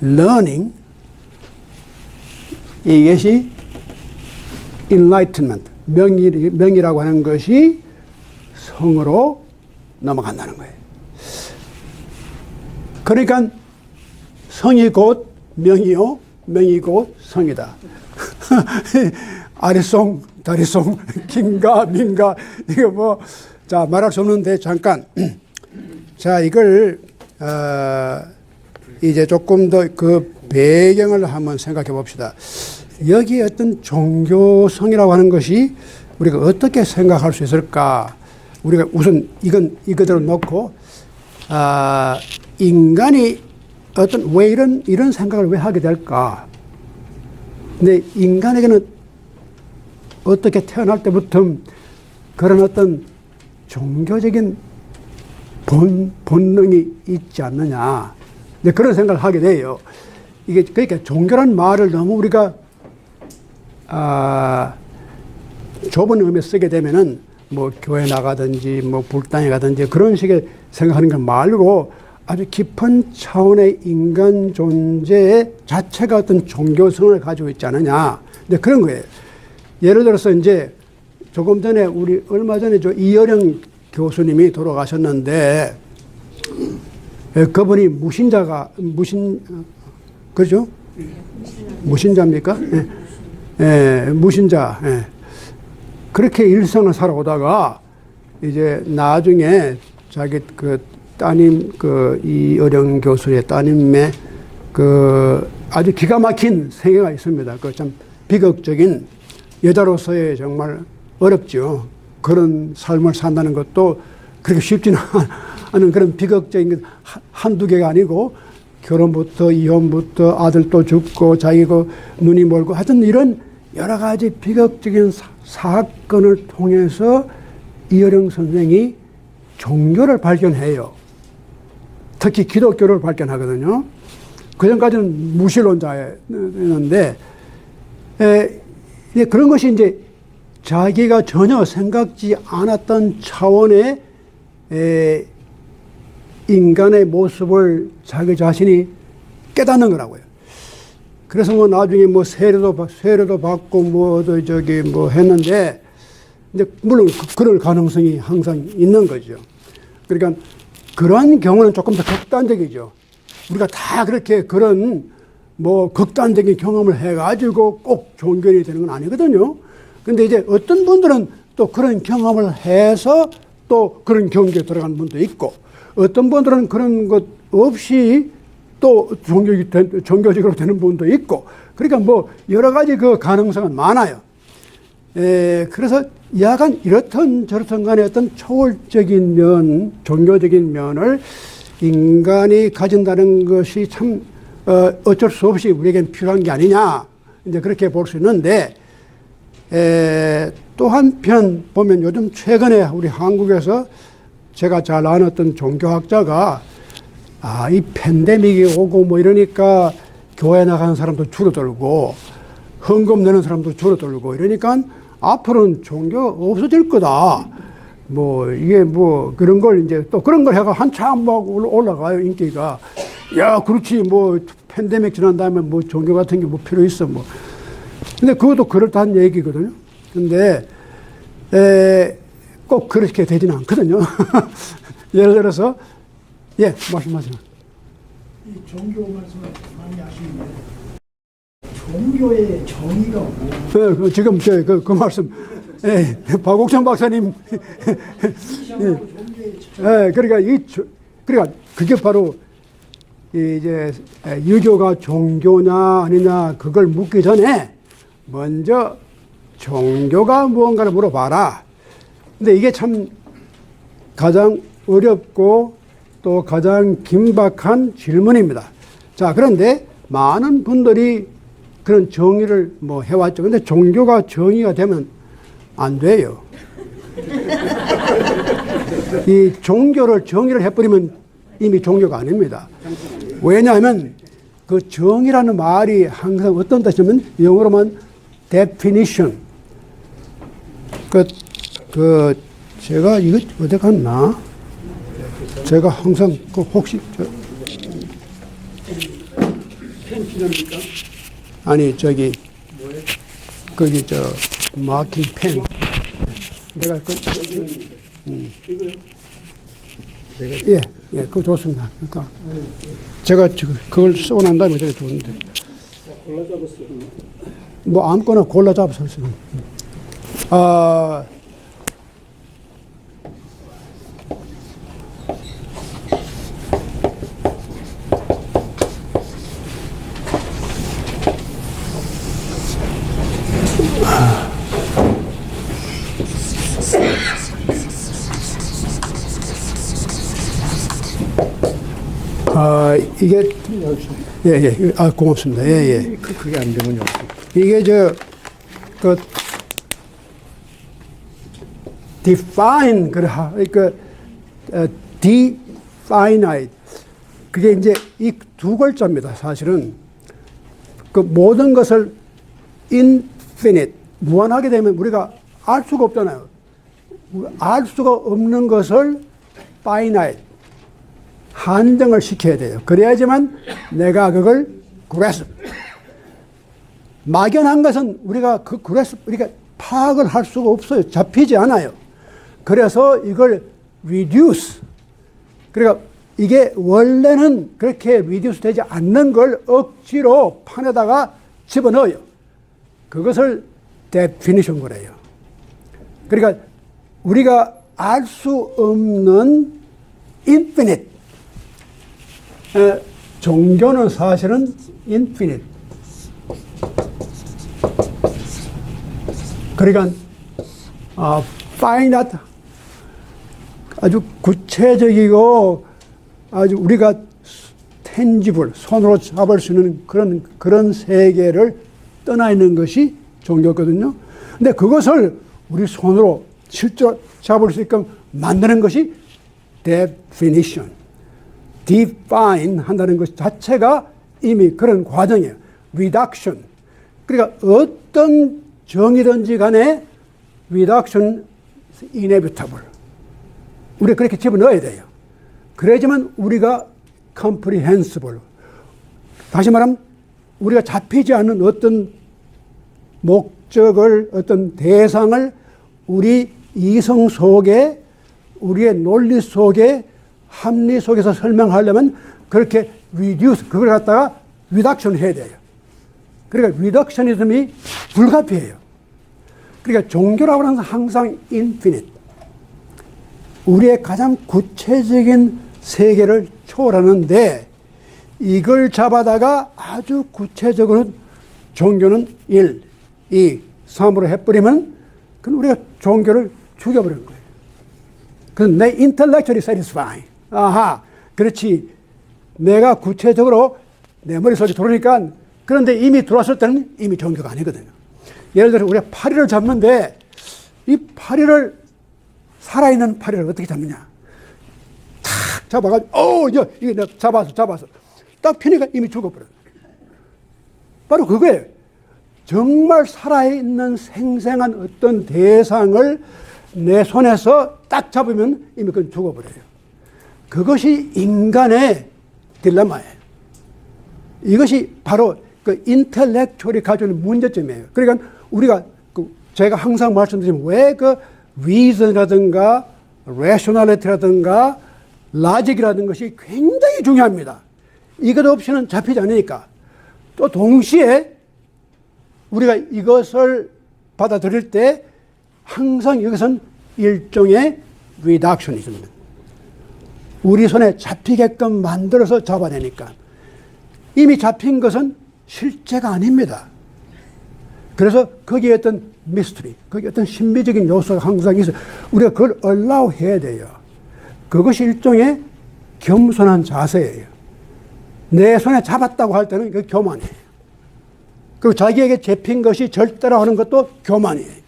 learning 이것이 enlightenment, 명이라고 하는 것이 성으로 넘어간다는 거예요. 그러니까 성이 곧 명이요, 명이 곧 성이다. 아리송, 다리송, 긴가, 민가, 이거 뭐, 자, 말할 수 없는데, 잠깐. 자, 이걸, 이제 조금 더 그 배경을 한번 생각해 봅시다. 여기 어떤 종교성이라고 하는 것이 우리가 어떻게 생각할 수 있을까? 우리가 우선 이거대로 놓고, 인간이 어떤, 왜 이런 생각을 왜 하게 될까? 근데 인간에게는 어떻게 태어날 때부터 그런 어떤 종교적인 본능이 있지 않느냐. 이제 그런 생각을 하게 돼요. 이게, 그러니까 종교란 말을 너무 우리가, 좁은 의미에 쓰게 되면은 뭐 교회 나가든지 뭐 불당에 가든지 그런 식의 생각하는 것 말고 아주 깊은 차원의 인간 존재 자체가 어떤 종교성을 가지고 있지 않느냐. 이제 그런 거예요. 예를 들어서 이제 조금 전에 우리 얼마 전에 이어령 교수님이 돌아가셨는데 그분이 그죠? 무신자입니까? 예, 무신자. 예. 그렇게 일생을 살아오다가 이제 나중에 자기 그 따님 이어령 교수의 따님의 아주 기가 막힌 생애가 있습니다. 그 참 비극적인 여자로서의 정말 어렵죠. 그런 삶을 산다는 것도 그렇게 쉽지는 않은 그런 비극적인 한두 개가 아니고 결혼부터 이혼부터 아들도 죽고 자기고 눈이 멀고 하여튼 이런 여러 가지 비극적인 사건을 통해서 이어령 선생이 종교를 발견해요. 특히 기독교를 발견하거든요. 그전까지는 무신론자였는데 그런 것이 이제 자기가 전혀 생각지 않았던 차원의 인간의 모습을 자기 자신이 깨닫는 거라고요. 그래서 뭐 나중에 뭐 세례도 받고 뭐 했는데 이제 물론 그럴 가능성이 항상 있는 거죠. 그러니까 그런 경우는 조금 더 극단적이죠. 우리가 다 그렇게 그런 뭐 극단적인 경험을 해가지고 꼭 종교인이 되는 건 아니거든요. 근데 이제 어떤 분들은 또 그런 경험을 해서 또 그런 경계에 들어가는 분도 있고 어떤 분들은 그런 것 없이 또 종교적으로 되는 분도 있고 그러니까 뭐 여러 가지 그 가능성은 많아요. 그래서 약간 이렇든 저렇든 간에 어떤 초월적인 면, 종교적인 면을 인간이 가진다는 것이 참 어쩔 수 없이 우리에겐 필요한 게 아니냐 이제 그렇게 볼 수 있는데 또 한편 보면 요즘 최근에 우리 한국에서 제가 잘 아는 어떤 종교학자가 이 팬데믹이 오고 뭐 이러니까 교회 나가는 사람도 줄어들고 헌금 내는 사람도 줄어들고 이러니까 앞으로는 종교 없어질 거다. 뭐 이게 뭐 그런 걸 이제 또 그런 걸 해가 한참 막 올라가요 인기가. 야 그렇지 뭐 팬데믹 지난 다음에 뭐 종교 같은 게 뭐 필요 있어 뭐. 근데 그것도 그렇다는 얘기거든요. 근데 꼭 그렇게 되지는 않거든요. 예를 들어서 말씀하세요. 이 종교 말씀을 많이 하시는데 종교의 정의가 뭐예요? 지금 그 말씀 박옥천 박사님 그러니까 그게 바로 이제 유교가 종교냐 아니냐 그걸 묻기 전에 먼저 종교가 무언가를 물어봐라. 근데 이게 참 가장 어렵고 또 가장 긴박한 질문입니다. 자, 그런데 많은 분들이 그런 정의를 뭐 해왔죠. 근데 종교가 정의가 되면 안 돼요. 이 종교를 정의를 해버리면 이미 종교가 아닙니다. 왜냐하면 그 정의라는 말이 항상 어떤 뜻이냐면 영어로만 definition. 제가 이거 어디 갔나? 제가 항상 혹시 펜 필요합니까? 아니 거기 마킹 펜. 내가 예, 그거 좋습니다. 그러니까 제가 지금 그걸 쓰고 난 다음에 제가 좋은데. 골라 잡았어요. 뭐 아무거나 골라 잡았어요. 이게, 예. 고맙습니다. 예. 그게 안 되면요. 이게 define, definite. 그게 이제 이 두 글자입니다. 사실은. 그 모든 것을 infinite, 무한하게 되면 우리가 알 수가 없잖아요. 알 수가 없는 것을 finite, 한정을 시켜야 돼요. 그래야지만 내가 그걸 grasp. 막연한 것은 우리가 우리가 파악을 할 수가 없어요. 잡히지 않아요. 그래서 이걸 reduce. 그러니까 이게 원래는 그렇게 reduce 되지 않는 걸 억지로 판에다가 집어넣어요. 그것을 definition 그래요. 그러니까 우리가 알 수 없는 infinite. 종교는 사실은 infinite. 그러니까 finite, 아주 구체적이고 아주 우리가 tangible, 손으로 잡을 수 있는 그런 세계를 떠나 있는 것이 종교거든요. 근데 그것을 우리 손으로 실제로 잡을 수 있게끔 만드는 것이 definition. define 한다는 것 자체가 이미 그런 과정이에요. reduction. 그러니까 어떤 정의든지 간에 reduction inevitable. 우리가 그렇게 집어넣어야 돼요. 그래야지만 우리가 comprehensible. 다시 말하면 우리가 잡히지 않는 어떤 목적을, 어떤 대상을 우리 이성 속에, 우리의 논리 속에, 합리 속에서 설명하려면 그렇게 reduce, 그걸 갖다가 reduction 해야 돼요. 그러니까 reductionism이 불가피해요. 그러니까 종교라고 하는 것은 항상 infinite. 우리의 가장 구체적인 세계를 초월하는데 이걸 잡아다가 아주 구체적으로 종교는 1, 2, 3으로 해버리면 그건 우리가 종교를 죽여버리는 거예요. 그건 내 intellectually satisfying. 아하, 그렇지. 내가 구체적으로 내 머릿속에 들어오니까, 그런데 이미 들어왔을 때는 이미 종교가 아니거든요. 예를 들어 우리가 파리를 잡는데 이 파리를, 살아있는 파리를 어떻게 잡느냐. 탁 잡아가지고 이게 내가 잡아서 딱 피니까 이미 죽어버려요. 바로 그거예요. 정말 살아있는 생생한 어떤 대상을 내 손에서 딱 잡으면 이미 그건 죽어버려요. 그것이 인간의 딜레마예요. 이것이 바로 그 인텔렉츄얼이 가지는 문제점이에요. 그러니까 우리가 제가 항상 말씀드리면 왜 그 reason이라든가 rationality라든가 logic이라는 것이 굉장히 중요합니다. 이것 없이는 잡히지 않으니까. 또 동시에 우리가 이것을 받아들일 때 항상 이것은 일종의 reductionism입니다. 우리 손에 잡히게끔 만들어서 잡아내니까. 이미 잡힌 것은 실제가 아닙니다. 그래서 거기에 어떤 미스터리, 거기에 어떤 신비적인 요소가 항상 있어요. 우리가 그걸 allow 해야 돼요. 그것이 일종의 겸손한 자세예요. 내 손에 잡았다고 할 때는 그 교만이에요. 그리고 자기에게 잡힌 것이 절대로 하는 것도 교만이에요.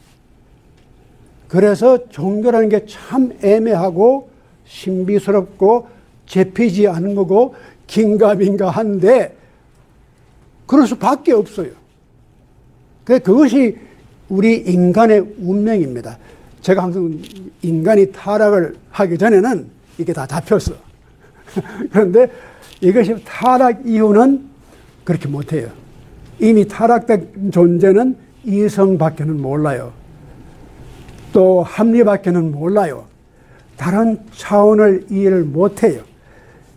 그래서 종교라는 게 참 애매하고 신비스럽고 잡히지 않은 거고 긴가민가한데 그럴 수밖에 없어요. 그것이 우리 인간의 운명입니다. 제가 항상 인간이 타락을 하기 전에는 이게 다 잡혔어. 그런데 이것이 타락 이후는 그렇게 못해요. 이미 타락된 존재는 이성밖에는 몰라요. 또 합리밖에는 몰라요. 다른 차원을 이해를 못해요.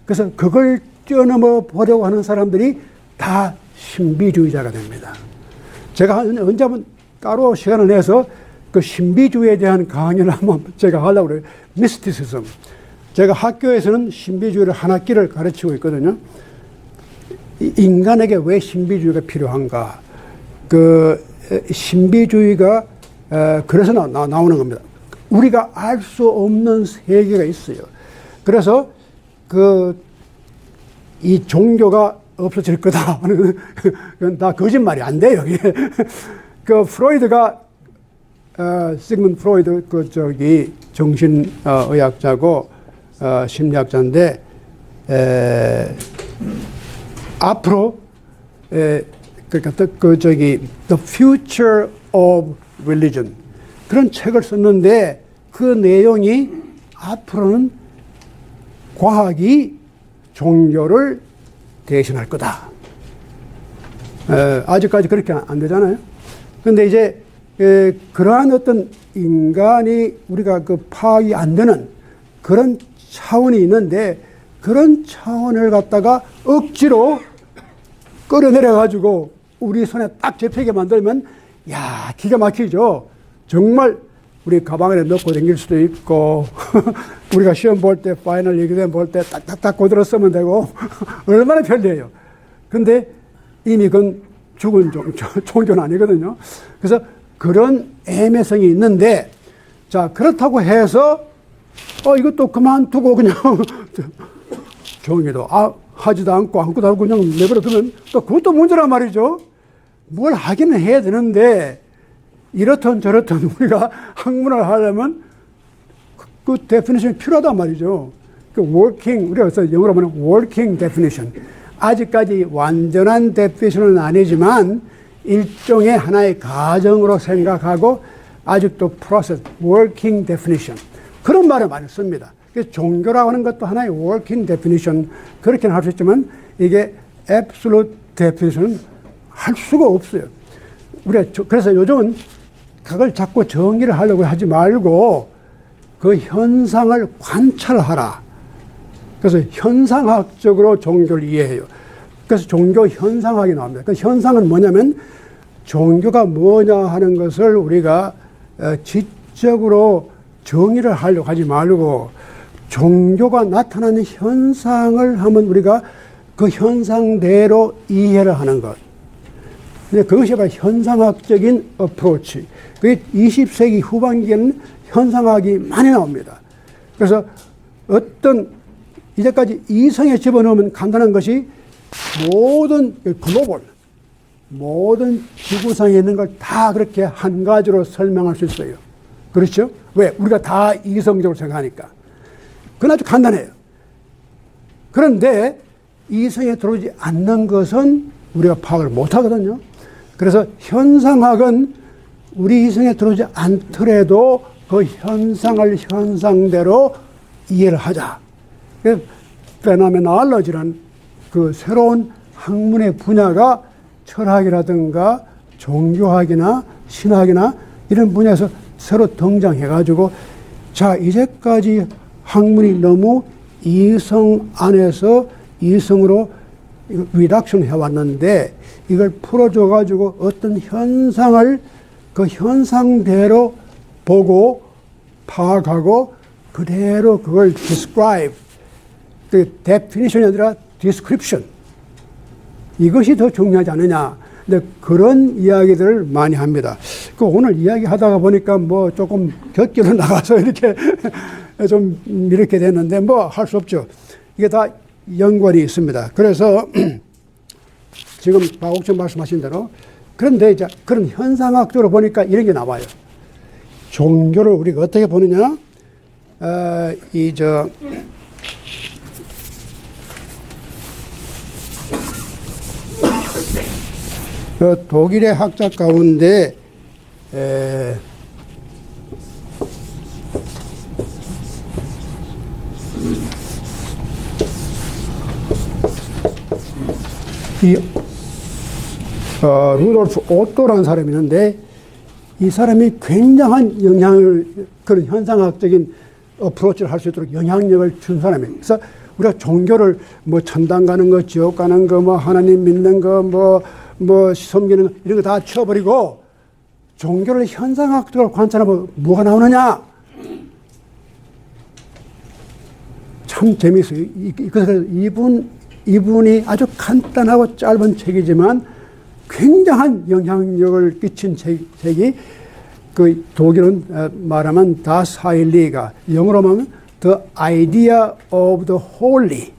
그래서 그걸 뛰어넘어 보려고 하는 사람들이 다 신비주의자가 됩니다. 제가 언제 한번 따로 시간을 내서 그 신비주의에 대한 강의를 한번 제가 하려고 그래요. 미스티시즘. 제가 학교에서는 신비주의를 한 학기를 가르치고 있거든요. 인간에게 왜 신비주의가 필요한가? 그 신비주의가 그래서 나오는 겁니다. 우리가 알 수 없는 세계가 있어요. 그래서 이 종교가 없어질 거다 하는 그건 다 거짓말이 안 돼요. 그 프로이드가 시그문드 프로이드 정신의학자고 심리학자인데 앞으로 그러니까 The Future of Religion 그런 책을 썼는데 그 내용이 앞으로는 과학이 종교를 대신할 거다. 아직까지 그렇게 안 되잖아요. 그런데 이제 그러한 어떤 인간이 우리가 그 파악이 안 되는 그런 차원이 있는데 그런 차원을 갖다가 억지로 끌어내려 가지고 우리 손에 딱 잡히게 만들면 야 기가 막히죠. 정말 우리 가방 안에 넣고 다닐 수도 있고 우리가 시험 볼 때 파이널 exam 볼 때 딱딱딱 고들어 쓰면 되고 얼마나 편리해요. 근데 이미 그건 죽은 종교는 아니거든요. 그래서 그런 애매성이 있는데 자 그렇다고 해서 이것도 그만두고 그냥 종교도 하지도 않고 아무것도 하고 그냥 내버려 두면 또 그것도 문제란 말이죠. 뭘 하기는 해야 되는데 이렇든 저렇든 우리가 학문을 하려면 그 데피니션이 필요하단 말이죠. 그 working, 우리가 영어로 말하면 working definition. 아직까지 완전한 데피니션은 아니지만 일종의 하나의 가정으로 생각하고 아직도 process, working definition. 그런 말을 많이 씁니다. 그래서 종교라고 하는 것도 하나의 working definition. 그렇게는 할 수 있지만 이게 absolute definition은 할 수가 없어요. 그래서 요즘은 그걸 자꾸 정의를 하려고 하지 말고 그 현상을 관찰하라. 그래서 현상학적으로 종교를 이해해요. 그래서 종교 현상학이 나옵니다. 그 현상은 뭐냐면 종교가 뭐냐 하는 것을 우리가 지적으로 정의를 하려고 하지 말고 종교가 나타나는 현상을 하면 우리가 그 현상대로 이해를 하는 것. 그것이 바로 현상학적인 어프로치. 그게 20세기 후반기에는 현상학이 많이 나옵니다. 그래서 이제까지 이성에 집어넣으면 간단한 것이 모든 글로벌, 모든 지구상에 있는 걸 다 그렇게 한 가지로 설명할 수 있어요. 그렇죠? 왜? 우리가 다 이성적으로 생각하니까. 그건 아주 간단해요. 그런데 이성에 들어오지 않는 것은 우리가 파악을 못 하거든요. 그래서 현상학은 우리 이성에 들어오지 않더라도 그 현상을 현상대로 이해를 하자. 페노메놀로지란 그 새로운 학문의 분야가 철학이라든가 종교학이나 신학이나 이런 분야에서 새로 등장해가지고 자 이제까지 학문이 너무 이성 안에서 이성으로 리덕션 해왔는데 이걸 풀어줘가지고 어떤 현상을 그 현상대로 보고 파악하고 그대로 그걸 describe, 그 definition이 아니라 description. 이것이 더 중요하지 않느냐. 근데 그런 이야기들을 많이 합니다. 그 오늘 이야기 하다가 보니까 뭐 조금 곁길로 나가서 이렇게 좀 이렇게 됐는데 뭐 할 수 없죠. 이게 다 연관이 있습니다. 그래서 지금 박옥천 말씀하신 대로 그런데 이제 그런 현상학적으로 보니까 이런 게 나와요. 종교를 우리가 어떻게 보느냐? 독일의 학자 가운데 루돌프 오토라는 사람이 있는데 이 사람이 굉장한 영향을 그런 현상학적인 어프로치를 할 수 있도록 영향력을 준 사람이에요. 그래서 우리가 종교를 뭐 천당 가는 거, 지옥 가는 거, 뭐 하나님 믿는 거, 뭐 섬기는 거 이런 거 다 치워버리고 종교를 현상학적으로 관찰하면 뭐가 나오느냐? 참 재미있어요. 이것을 이분이 아주 간단하고 짧은 책이지만 굉장한 영향력을 끼친 책이 그 독일은 말하면 Das Heilige, 영어로 하면 The Idea of the Holy,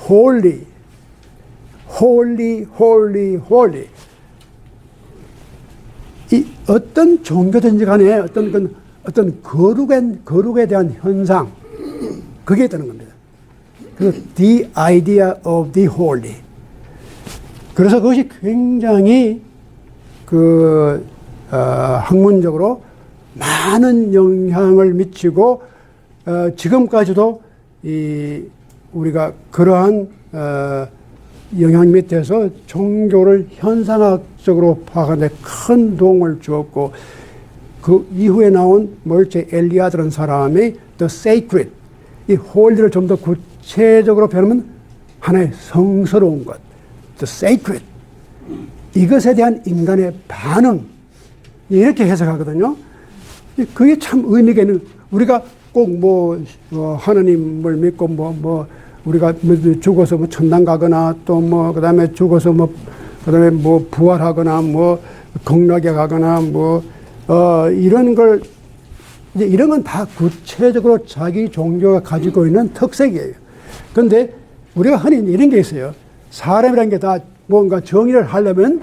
Holy, Holy, Holy, Holy. 이 어떤 종교든지 간에 어떤 거룩에 대한 현상, 그게 있다는 겁니다. 그래서 The Idea of the Holy. 그래서 그것이 굉장히 학문적으로 많은 영향을 미치고 지금까지도 우리가 그러한 영향 밑에서 종교를 현상학적으로 파악하는 데 큰 도움을 주었고 그 이후에 나온 멀체 엘리아드라는 사람이 The Sacred, 이 홀리를 좀 더 구체적으로 표현하면 하나의 성스러운 것, The Sacred, 이것에 대한 인간의 반응, 이렇게 해석하거든요. 그게 참 의미가 있는, 우리가 꼭 하나님을 믿고 우리가 죽어서 천당 가거나 또 그다음에 죽어서 그다음에 부활하거나 극락에 가거나 이런 걸 이제 이런 건 다 구체적으로 자기 종교가 가지고 있는 특색이에요. 그런데 우리가 흔히 이런 게 있어요. 사람이라는 게 다 뭔가 정의를 하려면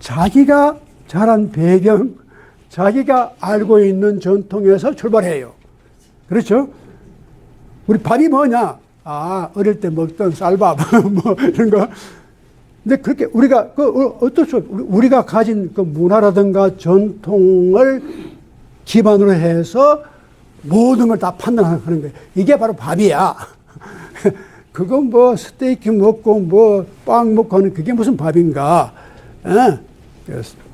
자기가 자란 배경, 자기가 알고 있는 전통에서 출발해요. 그렇죠? 우리 밥이 뭐냐? 어릴 때 먹던 쌀밥, 이런 거. 근데 그렇게 우리가, 어쩔 수 없이, 우리가 가진 그 문화라든가 전통을 기반으로 해서 모든 걸 다 판단하는 거예요. 이게 바로 밥이야. 그건 스테이크 먹고 빵 먹고 하는 그게 무슨 밥인가.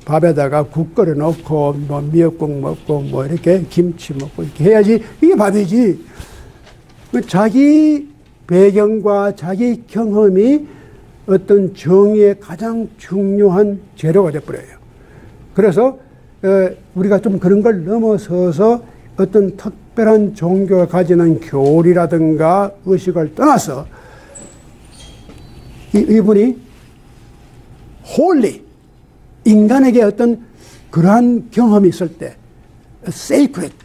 밥에다가 국 끓여 놓고 미역국 먹고 이렇게 김치 먹고 이렇게 해야지 이게 밥이지. 자기 배경과 자기 경험이 어떤 정의의 가장 중요한 재료가 되어버려요. 그래서 우리가 좀 그런 걸 넘어서서 어떤 특별한 종교가 가지는 교리라든가 의식을 떠나서 이분이 홀리, 인간에게 어떤 그러한 경험이 있을 때 sacred,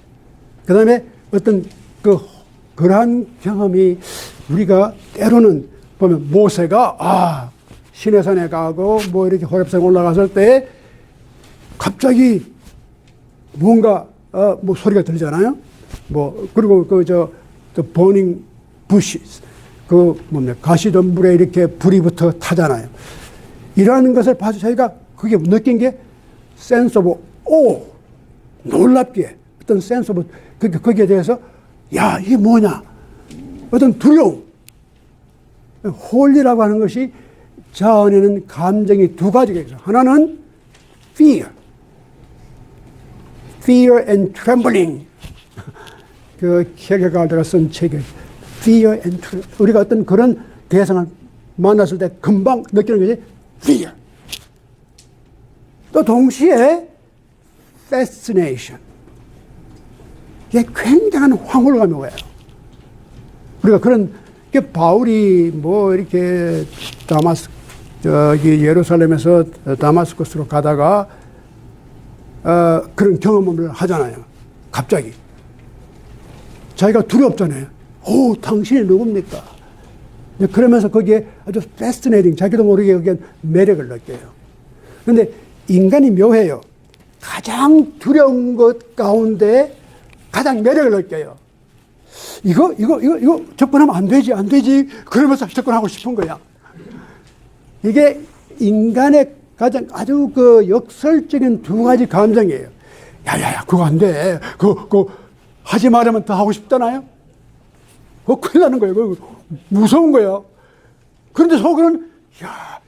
그 다음에 어떤 그러한 경험이 우리가 때로는 보면 모세가 시내산에 가고 이렇게 호렙산 올라갔을 때 갑자기 뭔가 소리가 들리잖아요. 그리고 the burning bushes, 가시덤불에 이렇게 불이 붙어 타잖아요. 이러한 것을 봐서 저희가 그게 느낀 게 sense of awe, 놀랍게 어떤 sense of, 거기에 대해서 야, 이게 뭐냐? 어떤 두려움. 홀리라고 하는 것이 자아내는 감정이 두 가지가 있어요. 하나는 fear and trembling. 케르케가르가 쓴 책에 fear and trembling. 우리가 어떤 그런 대상을 만났을 때 금방 느끼는 것이 fear. 또 동시에 fascination. 이게 굉장한 황홀감이 와요. 우리가 바울이 이렇게 예루살렘에서 다마스커스로 가다가 그런 경험을 하잖아요. 갑자기. 자기가 두렵잖아요. 당신이 누굽니까? 그러면서 거기에 아주 fascinating, 자기도 모르게 거기에 매력을 느껴요. 그런데 인간이 묘해요. 가장 두려운 것 가운데 가장 매력을 느껴요. 이거 접근하면 안 되지. 그러면서 접근하고 싶은 거야. 이게 인간의 가장 아주 그 역설적인 두 가지 감정이에요. 야야야, 그거 안 돼. 그거 하지 말으면 더 하고 싶잖아요. 그거 큰일 나는 거예요. 그거 무서운 거예요. 그런데 속으로는 야,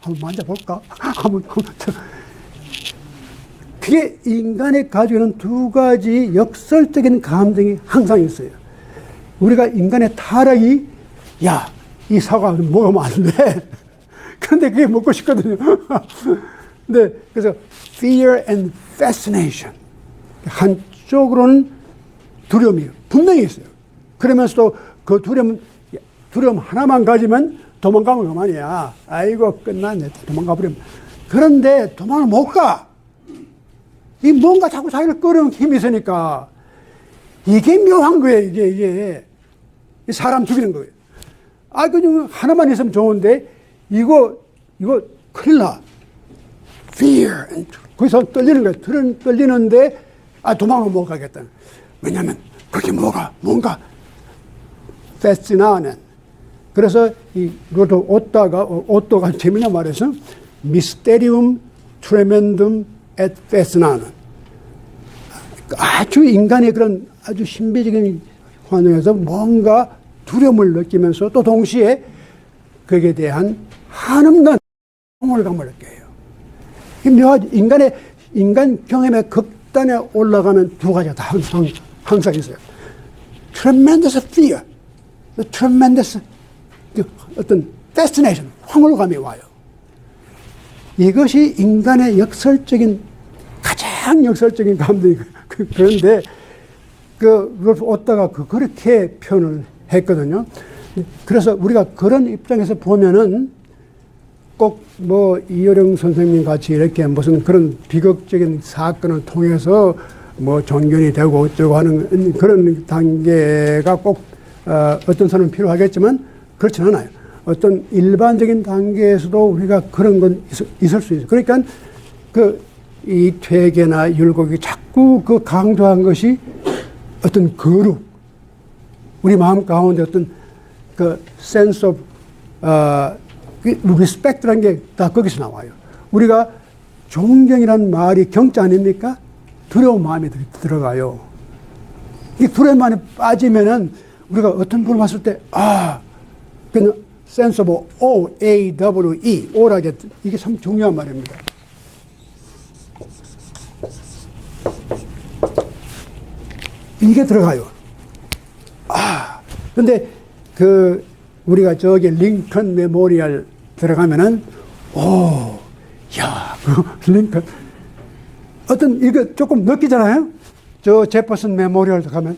한번 만져볼까? 그게 인간이 가지고 있는 두 가지 역설적인 감정이 항상 있어요. 우리가 인간의 타락이, 야, 이 사과 먹으면 안 돼. 그런데 그게 먹고 싶거든요. 네, 그래서 fear and fascination. 한쪽으로는 두려움이 분명히 있어요. 그러면서도 그 두려움 하나만 가지면 도망가면 그만이야. 아이고, 끝났네. 도망가 버리면. 그런데 도망을 못 가. 이 뭔가 자꾸 자기를 끌어오는 힘이 있으니까. 이게 묘한 거예요, 이게. 사람 죽이는 거예요. 그냥 하나만 있으면 좋은데, 이거 큰일 나. fear. 거기서 떨리는 거예요. 떨리는데, 도망을 못 가겠다. 왜냐면, 그게 뭔가, fascinating. 그래서 이것도 오또가 재미난 말에서 mysterium tremendum et fascinatum. 아주 인간의 그런 아주 신비적인 환경에서 뭔가 두려움을 느끼면서 또 동시에 거기에 대한 한없는 통월감을 느껴요. 묘하지. 인간 경험의 극단에 올라가면 두 가지가 다 항상 있어요. tremendous fear, tremendous 어떤 fascination, 황홀감이 와요. 이것이 인간의 가장 역설적인 감정이 그런데 롤프 오따가 그렇게 표현을 했거든요. 그래서 우리가 그런 입장에서 보면은 꼭 이효령 선생님 같이 이렇게 무슨 그런 비극적인 사건을 통해서 종견이 되고 어쩌고 하는 그런 단계가 꼭 어떤 사람은 필요하겠지만 그렇지는 않아요. 어떤 일반적인 단계에서도 우리가 그런 건 있을 수 있어요. 그러니까 이 퇴계나 율곡이 자꾸 강조한 것이 어떤 거룩, 우리 마음 가운데 어떤 sense of respect라는 게 다 거기서 나와요. 우리가 존경이라는 말이 경자 아닙니까? 두려운 마음이 들어가요. 이 두려운 마음이 빠지면은 우리가 어떤 분을 봤을 때, 그냥 sense of O-A-W-E, 오라게, 이게 참 중요한 말입니다. 이게 들어가요. 근데 우리가 저기 링컨 메모리얼 들어가면은, 링컨. 이거 조금 느끼잖아요? 저 제퍼슨 메모리얼 가면,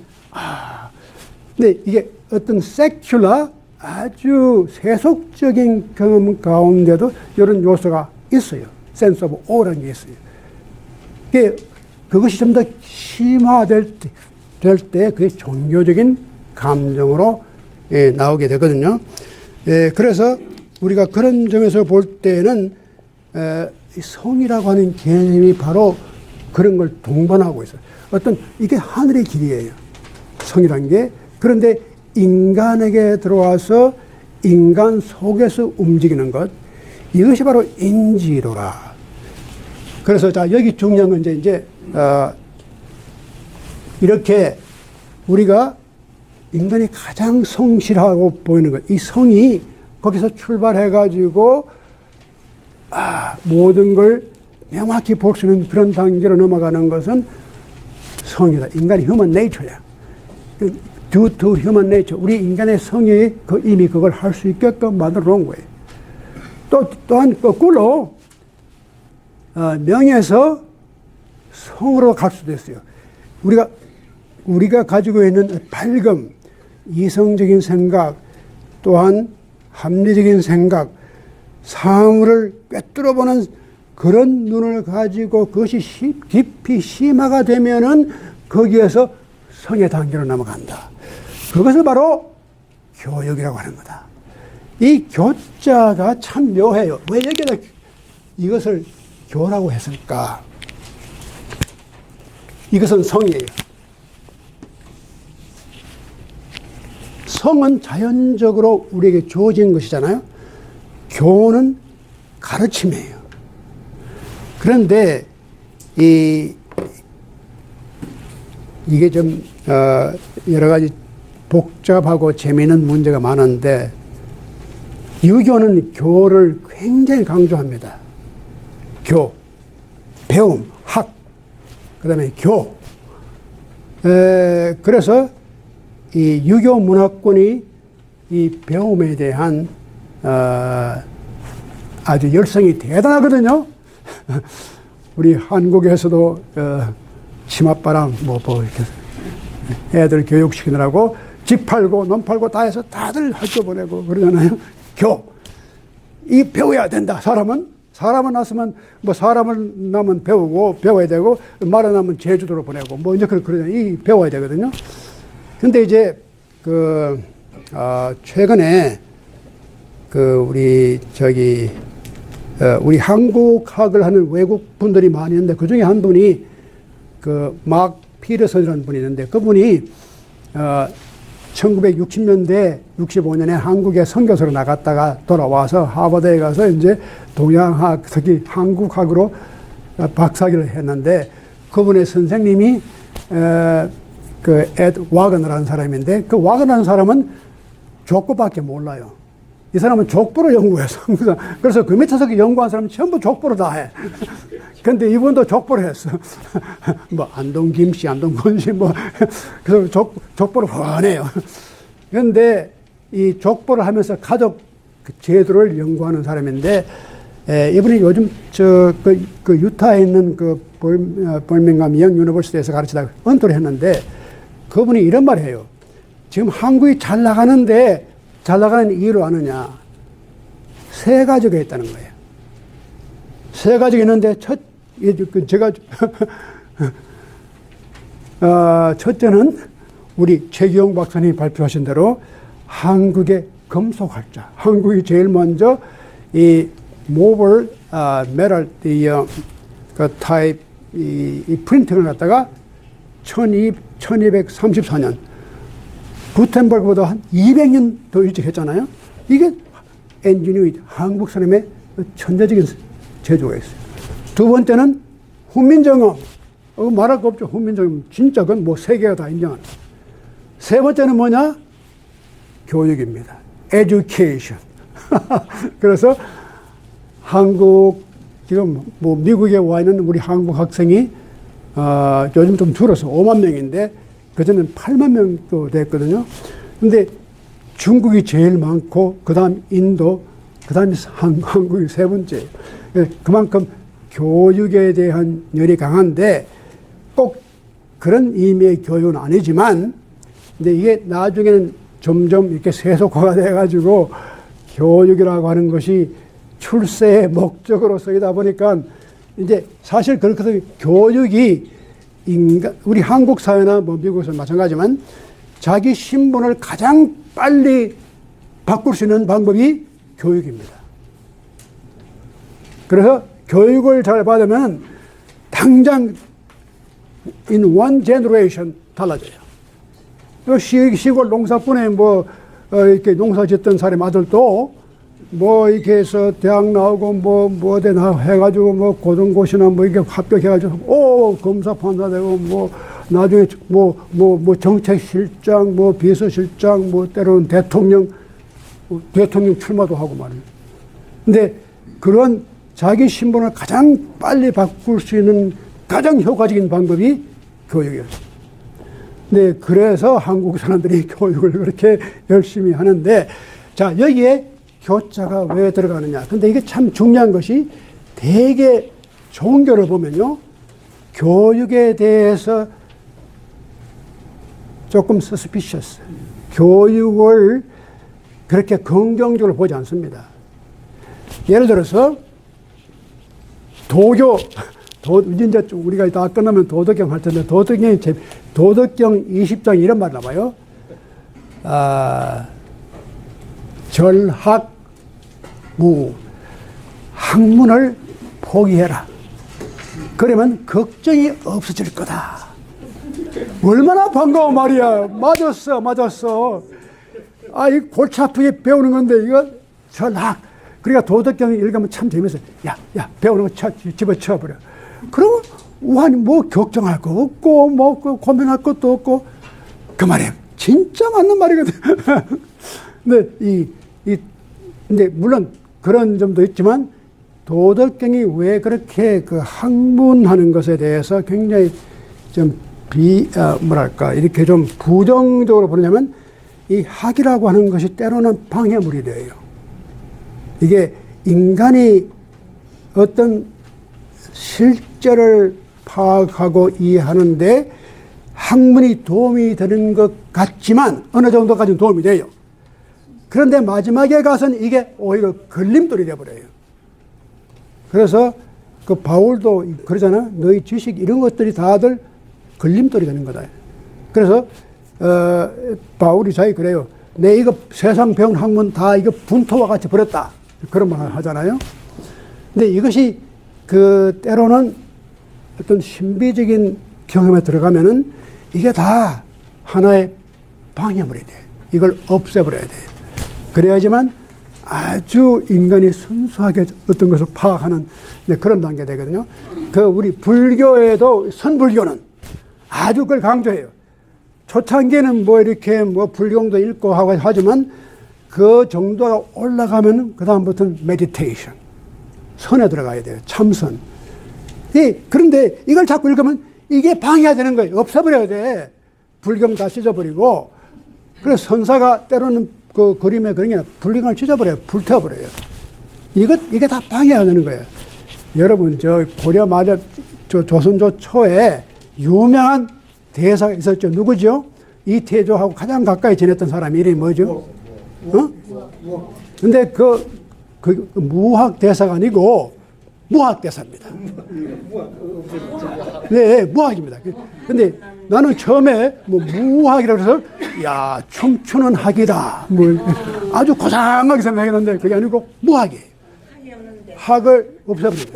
근데 이게 어떤 세큘러, 아주 세속적인 경험 가운데도 이런 요소가 있어요. 센스 오브 오라는 게 있어요. 그것이 좀 더 심화될 때 그게 종교적인 감정으로 나오게 되거든요. 그래서 우리가 그런 점에서 볼 때는 성이라고 하는 개념이 바로 그런 걸 동반하고 있어요. 이게 하늘의 길이에요. 성이라는 게. 그런데 인간에게 들어와서 인간 속에서 움직이는 것, 이것이 바로 인지로라. 그래서 여기 중요한 건 이제 이렇게 우리가 인간이 가장 성실하고 보이는 것, 이 성이 거기서 출발해가지고 모든 걸 명확히 볼 수 있는 그런 단계로 넘어가는 것은 성이다. 인간의 human nature야. due to human nature. 우리 인간의 성이 이미 그걸 할 수 있게끔 만들어 놓은 거예요. 또한 거꾸로 명에서 성으로 갈 수도 있어요. 우리가 가지고 있는 밝음, 이성적인 생각, 또한 합리적인 생각, 사물을 꿰뚫어보는 그런 눈을 가지고 그것이 깊이 심화가 되면은 거기에서 성의 단계로 넘어간다. 그것을 바로 교육이라고 하는 거다. 이 교자가 참 묘해요. 왜 여기다 이것을 교라고 했을까? 이것은 성이에요. 성은 자연적으로 우리에게 주어진 것이잖아요. 교는 가르침이에요. 그런데 이게 좀 여러 가지 복잡하고 재미있는 문제가 많은데 유교는 교를 굉장히 강조합니다. 교, 배움, 학, 그 다음에 교. 그래서 이 유교 문화권이 이 배움에 대한 아주 열성이 대단하거든요. 우리 한국에서도 치맛바람 이렇게 애들 교육시키느라고 집 팔고 놈 팔고 다 해서 다들 학교 보내고 그러잖아요. 이 배워야 된다. 사람은 났으면 사람을 낳으면 배우고 배워야 되고 말을 낳으면 제주도로 보내고 이제 그러잖아요. 이 배워야 되거든요. 근데 이제 최근에 우리 한국학을 하는 외국 분들이 많이 있는데 그 중에 한 분이 막 피터슨이라는 분이 있는데 그분이 1960년대 65년에 한국에 선교사로 나갔다가 돌아와서 하버드에 가서 이제 동양학 특히 한국학으로 박사학위를 했는데 그분의 선생님이 에드 와그너라는 사람인데 그 와그너라는 사람은 족보밖에 몰라요. 이 사람은 족보를 연구해서 그래서 그 밑에서 연구한 사람은 전부 족보를 다 해. 근데 이분도 족보를 했어. 안동 김씨, 안동 권씨 그래서 족보를 훤해요. 그런데 이 족보를 하면서 가족 제도를 연구하는 사람인데 이분이 요즘 유타에 있는 벌밍엄 영 유니버시티에서 가르치다가 은퇴를 했는데 그분이 이런 말을 해요. 지금 한국이 잘 나가는데 잘 나가는 이유를 아느냐? 세 가지가 있다는 거예요. 세 가지가 있는데 첫째는 우리 최기용 박사님이 발표하신 대로 한국의 금속활자. 한국이 제일 먼저 이 모블 메탈 타입 이 프린팅을 갖다가 1234년 구텐버그보다 한 200년 더 일찍 했잖아요. 이게 엔지니어리티, 한국 사람의 천재적인 재주가 있어요. 두 번째는 훈민정음. 말할 거 없죠. 훈민정음. 진짜 그건 세계가 다 인정하는. 세 번째는 뭐냐? 교육입니다. education. 그래서 한국, 지금 미국에 와 있는 우리 한국 학생이 요즘 좀 줄어서 5만 명인데 그전에는 8만 명도 됐거든요. 근데 중국이 제일 많고, 그 다음 인도, 그 다음에 한국이 세 번째예요. 그만큼 교육에 대한 열이 강한데 꼭 그런 의미의 교육은 아니지만, 근데 이게 나중에는 점점 이렇게 세속화가 돼가지고 교육이라고 하는 것이 출세의 목적으로 쓰이다 보니까 이제 사실 그렇게 해서 교육이 우리 한국 사회나 미국에서 마찬가지지만 자기 신분을 가장 빨리 바꿀 수 있는 방법이 교육입니다. 그래서 교육을 잘 받으면 당장 in one generation 달라져요. 시골 농사꾼에 이렇게 농사 짓던 사람 아들도 이렇게 해서 대학 나오고 어디 해가지고 고등고시나 이렇게 합격해가지고 검사 판사 되고 나중에 정책실장 비서실장 때로는 대통령 출마도 하고 말이에요. 근데 그런 자기 신분을 가장 빨리 바꿀 수 있는 가장 효과적인 방법이 교육이었어요. 네, 그래서 한국 사람들이 교육을 그렇게 열심히 하는데, 자, 여기에 교자가 왜 들어가느냐. 근데 이게 참 중요한 것이 대개 종교를 보면요, 교육에 대해서 조금 suspicious. 교육을 그렇게 긍정적으로 보지 않습니다. 예를 들어서 이제 우리가 다 끝나면 도덕경 할 텐데, 도덕경 20장 이런 말 나와요. 절학, 무, 학문을 포기해라. 그러면 걱정이 없어질 거다. 얼마나 반가워 말이야. 맞았어. 아, 이 골치 아프게 배우는 건데, 이거 절학. 그러니까 도덕경 읽으면 참 재밌어요. 야, 배우는 거 집어쳐버려. 그러면, 우한이 뭐 걱정할 거 없고, 뭐 고민할 것도 없고, 그 말이에요. 진짜 맞는 말이거든. 근데, 물론 그런 점도 있지만, 도덕경이 왜 그렇게 그 학문하는 것에 대해서 굉장히 좀 이렇게 좀 부정적으로 보냐면, 이 학이라고 하는 것이 때로는 방해물이 돼요. 이게 인간이 어떤 실제를 파악하고 이해하는데 학문이 도움이 되는 것 같지만 어느 정도까지는 도움이 돼요. 그런데 마지막에 가서는 이게 오히려 걸림돌이 되어버려요. 그래서 그 바울도 그러잖아. 너희 지식 이런 것들이 다들 걸림돌이 되는 거다. 그래서 바울이 자기 그래요. 내 이거 세상 배운 학문 다 이거 분토와 같이 버렸다. 그런 말 하잖아요. 근데 이것이 그 때로는 어떤 신비적인 경험에 들어가면은 이게 다 하나의 방해물이 돼. 이걸 없애버려야 돼. 그래야지만 아주 인간이 순수하게 어떤 것을 파악하는 그런 단계 되거든요. 그 우리 불교에도 선불교는 아주 그걸 강조해요. 초창기에는 뭐 이렇게 뭐 불경도 읽고 하고 하지만 그 정도가 올라가면 그다음부터는 메디테이션. 선에 들어가야 돼요. 참선. 그런데 이걸 자꾸 읽으면 이게 방해가 되는 거예요. 없애버려야 돼. 불경 다 찢어버리고. 그래서 선사가 때로는 그 그림에 그런 게 불경을 찢어버려요. 불태워버려요. 이게 다 방해가 되는 거예요. 여러분, 고려 말에 조선조 초에 유명한 대사가 있었죠. 누구죠? 이태조하고 가장 가까이 지냈던 사람 이름이 뭐죠? 근데 그 무학 대사가 아니고 무학 대사입니다. 네, 무학입니다. 근데 나는 처음에 뭐 무학이라고 해서 야, 춤추는 학이다. 뭐 아주 고상하게 생각했는데 그게 아니고 무학이에요. 학을 없애버립니다.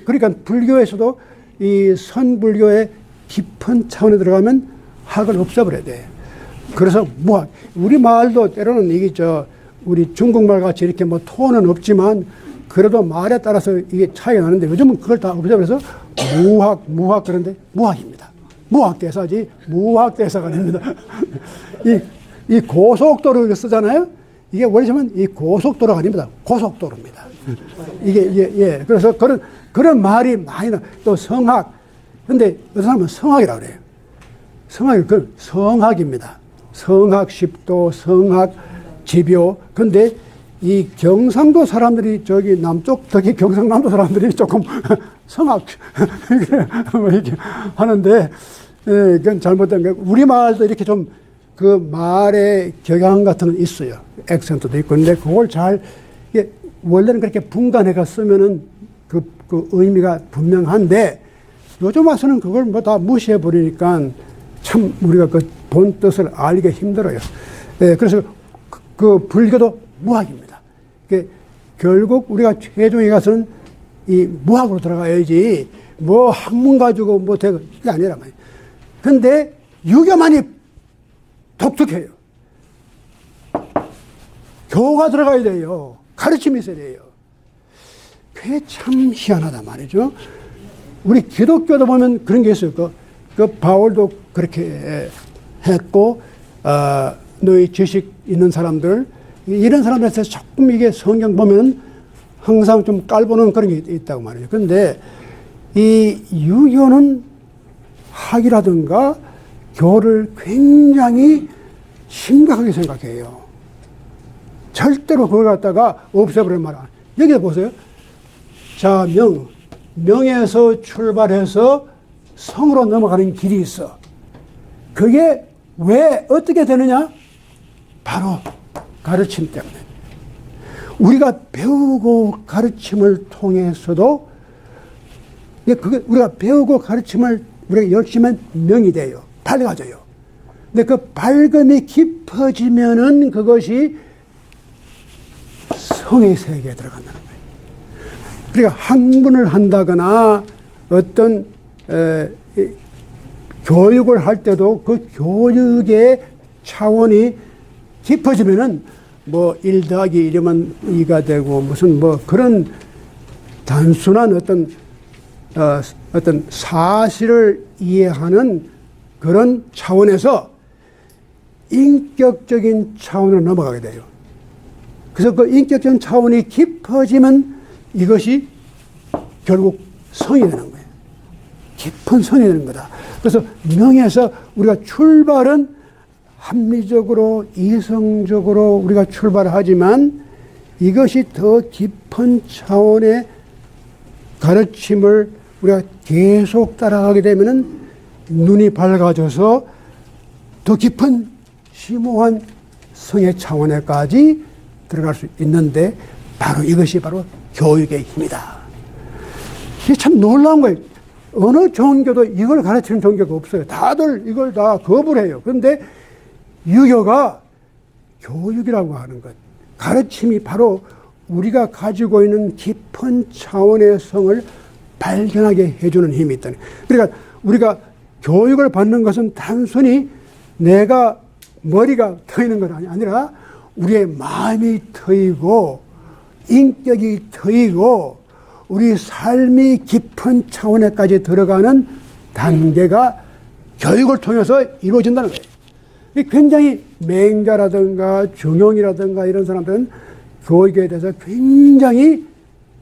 그러니까 불교에서도 이 선불교의 깊은 차원에 들어가면 학을 없애버려야 돼. 그래서 무학. 우리 말도 때로는 이게 우리 중국말 같이 이렇게 뭐 톤은 없지만 그래도 말에 따라서 이게 차이가 나는데 요즘은 그걸 다 없애버려서 무학 그런데 무학입니다. 무학 대사지 무학 대사가 아닙니다. 이 고속도로 쓰잖아요. 이게 원래는 이 고속도로가 아닙니다. 고속도로입니다. 이게 그래서 그런 말이 많이 나. 또 성학. 근데 어떤 사람은 성학이라고 그래요. 성학입니다. 성학 십도, 성학 지묘. 근데 이 경상도 사람들이 저기 남쪽, 특히 경상남도 사람들이 조금 성학 뭐 이렇게 하는데, 그건 잘못된 거예요. 우리말도 이렇게 좀 그 말의 격양 같은 건 있어요. 액센트도 있고. 근데 그걸 이게 원래는 그렇게 분간해가 쓰면은 그 의미가 분명한데 요즘 와서는 그걸 뭐 다 무시해버리니까 참 우리가 그 본 뜻을 알기가 힘들어요. 그래서 그 불교도 무학입니다. 결국 우리가 최종에 가서는 이 무학으로 들어가야지 뭐 학문 가지고 뭐 되고 이게 아니란 말이에요. 근데 유교만이 독특해요. 교가 들어가야 돼요. 가르침이 있어야 돼요. 그게 참 희한하단 말이죠. 우리 기독교도 보면 그런 게 있어요. 그 바울도 그렇게 했고, 너희 지식 있는 사람들, 이런 사람들한테 조금 이게 성경 보면 항상 좀 깔보는 그런 게 있다고 말이에요. 그런데 이 유교는 학이라든가 교를 굉장히 심각하게 생각해요. 절대로 그걸 갖다가 없애버리는 말 안. 여기서 보세요. 자, 명에서 출발해서 성으로 넘어가는 길이 있어. 그게 왜 어떻게 되느냐? 바로 가르침 때문에. 우리가 배우고 가르침을 통해서도 우리가 배우고 가르침을 우리가 열심히 하면 명이 돼요. 밝아져요. 근데 그 밝음이 깊어지면은 그것이 성의 세계에 들어간다는 거예요. 그러니까 학문을 한다거나 어떤 교육을 할 때도 그 교육의 차원이 깊어지면은 뭐 1 더하기 1이면 2가 되고 무슨 뭐 그런 단순한 어떤 사실을 이해하는 그런 차원에서 인격적인 차원으로 넘어가게 돼요. 그래서 그 인격적인 차원이 깊어지면 이것이 결국 성이 되는 거예요. 깊은 성이 되는 거다. 그래서 명에서 우리가 출발은 합리적으로 이성적으로 우리가 출발하지만 이것이 더 깊은 차원의 가르침을 우리가 계속 따라가게 되면은 눈이 밝아져서 더 깊은 심오한 성의 차원에까지 들어갈 수 있는데 바로 이것이 바로 교육의 힘이다. 이게 참 놀라운 거예요. 어느 종교도 이걸 가르치는 종교가 없어요. 다들 이걸 다 거부를 해요. 그런데 유교가 교육이라고 하는 것, 가르침이 바로 우리가 가지고 있는 깊은 차원의 성을 발견하게 해주는 힘이 있다. 그러니까 우리가 교육을 받는 것은 단순히 내가 머리가 트이는 것 아니라 우리의 마음이 트이고 인격이 트이고 우리 삶이 깊은 차원에까지 들어가는 단계가 교육을 통해서 이루어진다는 거예요. 굉장히 맹자라든가 중용이라든가 이런 사람들은 교육에 대해서 굉장히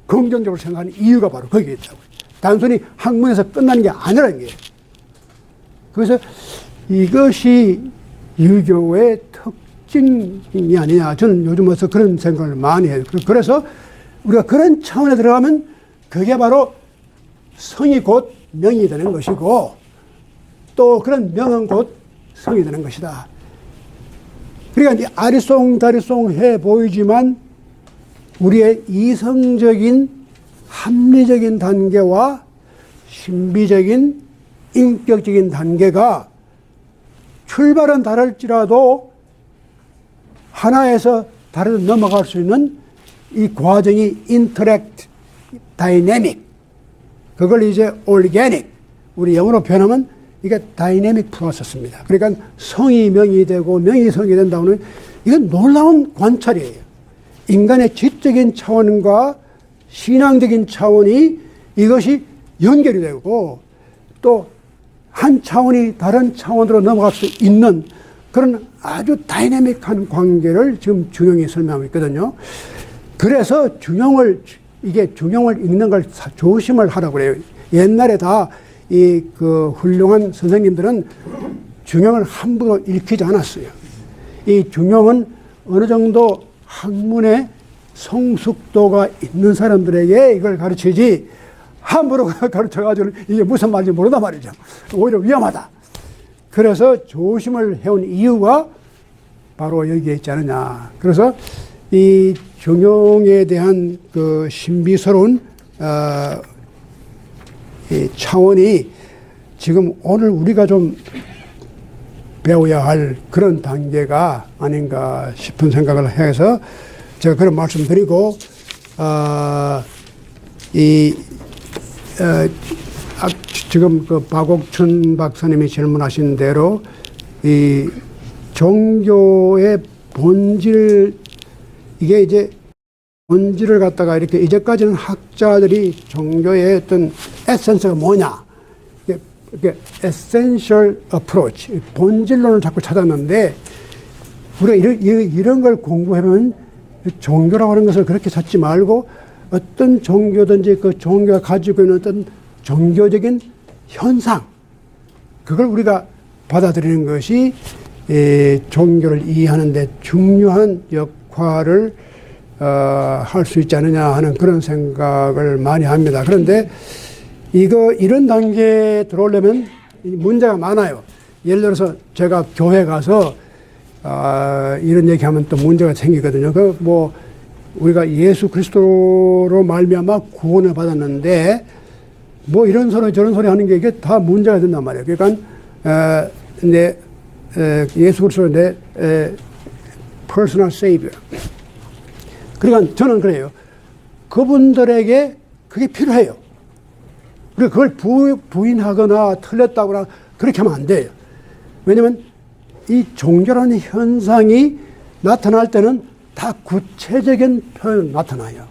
긍정적으로 생각하는 이유가 바로 거기에 있다고요. 단순히 학문에서 끝나는 게 아니라는 거예요. 그래서 이것이 유교의 특징이 아니냐. 저는 요즘 와서 그런 생각을 많이 해요. 그래서 우리가 그런 차원에 들어가면 그게 바로 성이 곧 명이 되는 것이고 또 그런 명은 곧 성이 되는 것이다. 그러니까 이제 아리송다리송 해 보이지만 우리의 이성적인 합리적인 단계와 신비적인 인격적인 단계가 출발은 다를지라도 하나에서 다른 데 넘어갈 수 있는 이 과정이 interact, dynamic, 그걸 이제 organic, 우리 영어로 표현하면 이게 다이내믹 프로세스입니다. 그러니까 성이 명이 되고 명이 성이 된다고는 이건 놀라운 관찰이에요. 인간의 지적인 차원과 신앙적인 차원이 이것이 연결이 되고 또 한 차원이 다른 차원으로 넘어갈 수 있는 그런 아주 다이내믹한 관계를 지금 중용이 설명하고 있거든요. 그래서 중용을 읽는 걸 조심을 하라고 그래요. 옛날에 다 그 훌륭한 선생님들은 중용을 함부로 읽히지 않았어요. 이 중용은 어느 정도 학문의 성숙도가 있는 사람들에게 이걸 가르치지 함부로 가르쳐가지고 이게 무슨 말인지 모른단 말이죠. 오히려 위험하다. 그래서 조심을 해온 이유가 바로 여기에 있지 않느냐. 그래서 이 중용에 대한 그 신비스러운 이 차원이 지금 오늘 우리가 좀 배워야 할 그런 단계가 아닌가 싶은 생각을 해서 제가 그런 말씀 드리고, 지금 그 박옥춘 박사님이 질문하신 대로 이 종교의 본질, 이게 이제 본질을 갖다가 이렇게 이제까지는 학자들이 종교의 어떤 에센스가 뭐냐, 이렇게 essential approach, 본질론을 자꾸 찾았는데 우리가 이런 걸 공부하면 종교라고 하는 것을 그렇게 찾지 말고 어떤 종교든지 그 종교가 가지고 있는 어떤 종교적인 현상, 그걸 우리가 받아들이는 것이 종교를 이해하는 데 중요한 역할을 할 수 있지 않느냐 하는 그런 생각을 많이 합니다. 그런데 이런 단계에 들어오려면 문제가 많아요. 예를 들어서 제가 교회 가서 이런 얘기하면 또 문제가 생기거든요. 우리가 예수 그리스도로 말미암아 구원을 받았는데 뭐 이런 소리 저런 소리 하는 게 이게 다 문제가 된단 말이에요. 그러니까 이제 예수 그리스도 내 퍼스널 세이비어. 그러니까 저는 그래요. 그분들에게 그게 필요해요. 그리고 그걸 부인하거나 틀렸다거나 그렇게 하면 안 돼요. 왜냐하면 이 종교라는 현상이 나타날 때는 다 구체적인 표현으로 나타나요.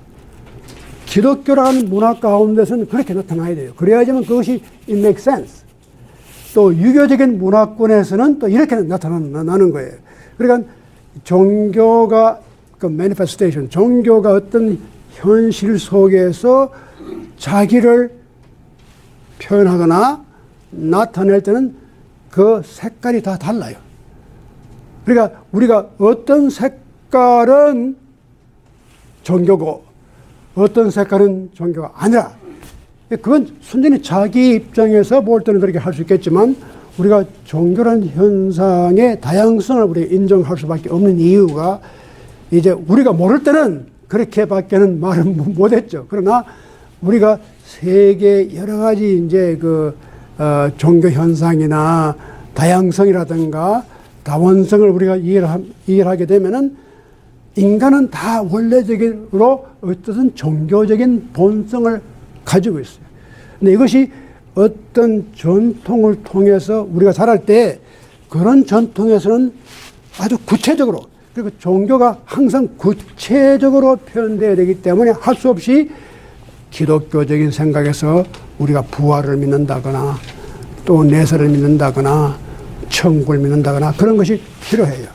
기독교라는 문화 가운데서는 그렇게 나타나야 돼요. 그래야지만 그것이 it makes sense. 또 유교적인 문화권에서는 또 이렇게 나타나는 거예요. 그러니까 종교가 그 manifestation, 종교가 어떤 현실 속에서 자기를 표현하거나 나타낼 때는 그 색깔이 다 달라요. 그러니까 우리가 어떤 색깔은 종교고 어떤 색깔은 종교가 아니라, 그건 순전히 자기 입장에서 볼 때는 그렇게 할 수 있겠지만 우리가 종교라는 현상의 다양성을 우리가 인정할 수밖에 없는 이유가 이제 우리가 모를 때는 그렇게밖에는 말은 못했죠. 그러나 우리가 세계 여러 가지 이제 종교 현상이나 다양성이라든가 다원성을 우리가 이해를 하게 되면은 인간은 다 원래적으로 어떤 종교적인 본성을 가지고 있어요. 근데 이것이 어떤 전통을 통해서 우리가 자랄 때 그런 전통에서는 아주 구체적으로, 그리고 종교가 항상 구체적으로 표현되어야 되기 때문에 할 수 없이 기독교적인 생각에서 우리가 부활을 믿는다거나 또 내세를 믿는다거나 천국을 믿는다거나 그런 것이 필요해요.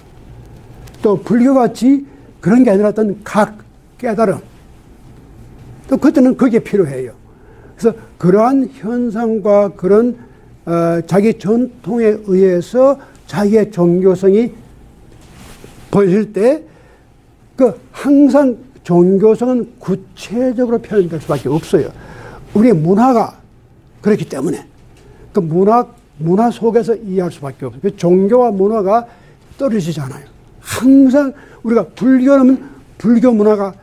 또 불교같이 그런 게 아니라 어떤 각 깨달음, 또 그때는 그게 필요해요. 그래서 그러한 현상과 그런 자기 전통에 의해서 자기의 종교성이 보여질 때 항상 종교성은 구체적으로 표현될 수밖에 없어요. 우리의 문화가 그렇기 때문에 그 문화 속에서 이해할 수밖에 없어요. 종교와 문화가 떨어지지 않아요. 항상 우리가 불교는 불교 문화가,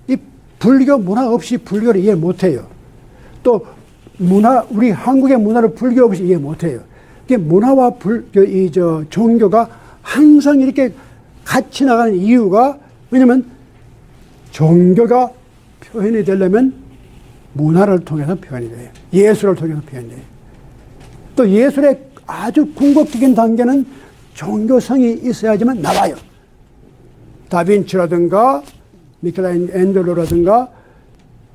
이 불교 문화 없이 불교를 이해 못해요. 또 우리 한국의 문화를 불교 없이 이해 못해요. 문화와 종교가 항상 이렇게 같이 나가는 이유가, 왜냐면 종교가 표현이 되려면 문화를 통해서 표현이 돼요. 예술을 통해서 표현이 돼요. 또 예술의 아주 궁극적인 단계는 종교성이 있어야지만 나와요. 다빈치라든가 미켈란젤로라든가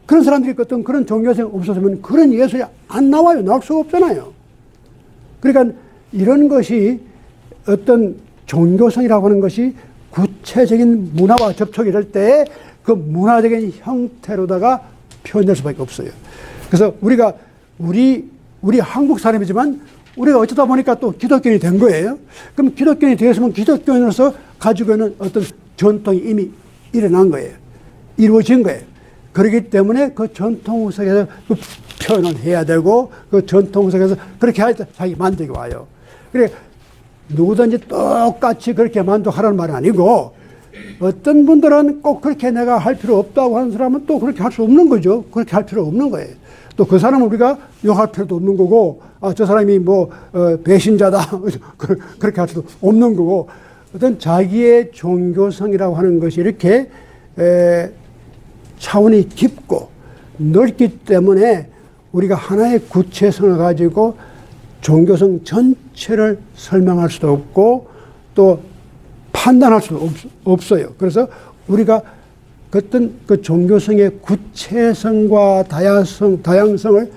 그런 사람들이 어떤 그런 종교성이 없었으면 그런 예술이 안 나와요. 나올 수가 없잖아요. 그러니까 이런 것이 어떤 종교성이라고 하는 것이 구체적인 문화와 접촉이 될 때 그 문화적인 형태로다가 표현될 수밖에 없어요. 그래서 우리 한국 사람이지만 우리가 어쩌다 보니까 또 기독교인이 된 거예요. 그럼 기독교인이 되었으면 기독교인으로서 가지고 있는 어떤 전통이 이미 일어난 거예요. 이루어진 거예요. 그렇기 때문에 그 전통 속에서 그 표현을 해야 되고 그 전통 속에서 그렇게 할 때 자기 만족이 와요. 그래 누구든지 똑같이 그렇게 만족하라는 말은 아니고, 어떤 분들은 꼭 그렇게 내가 할 필요 없다고 하는 사람은 또 그렇게 할 수 없는 거죠. 그렇게 할 필요 없는 거예요. 또 그 사람은 우리가 욕할 필요도 없는 거고, 저 사람이 배신자다 그렇게 할 수도 없는 거고, 어떤 자기의 종교성이라고 하는 것이 이렇게 차원이 깊고 넓기 때문에 우리가 하나의 구체성을 가지고 종교성 전체를 설명할 수도 없고 또 판단할 수도 없어요. 그래서 우리가 어떤 그 종교성의 구체성과 다양성을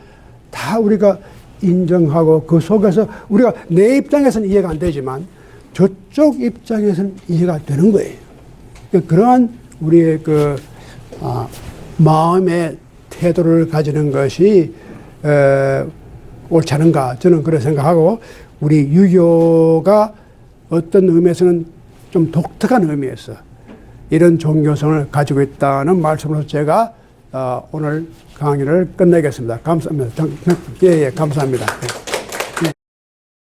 다 우리가 인정하고 그 속에서 우리가 내 입장에서는 이해가 안 되지만 저쪽 입장에서는 이해가 되는 거예요. 그러한 우리의 마음의 태도를 가지는 것이 옳지 않은가, 저는 그렇게 생각하고, 우리 유교가 어떤 의미에서는 좀 독특한 의미에서 이런 종교성을 가지고 있다는 말씀으로 제가 오늘 강의를 끝내겠습니다. 감사합니다. 예, 감사합니다.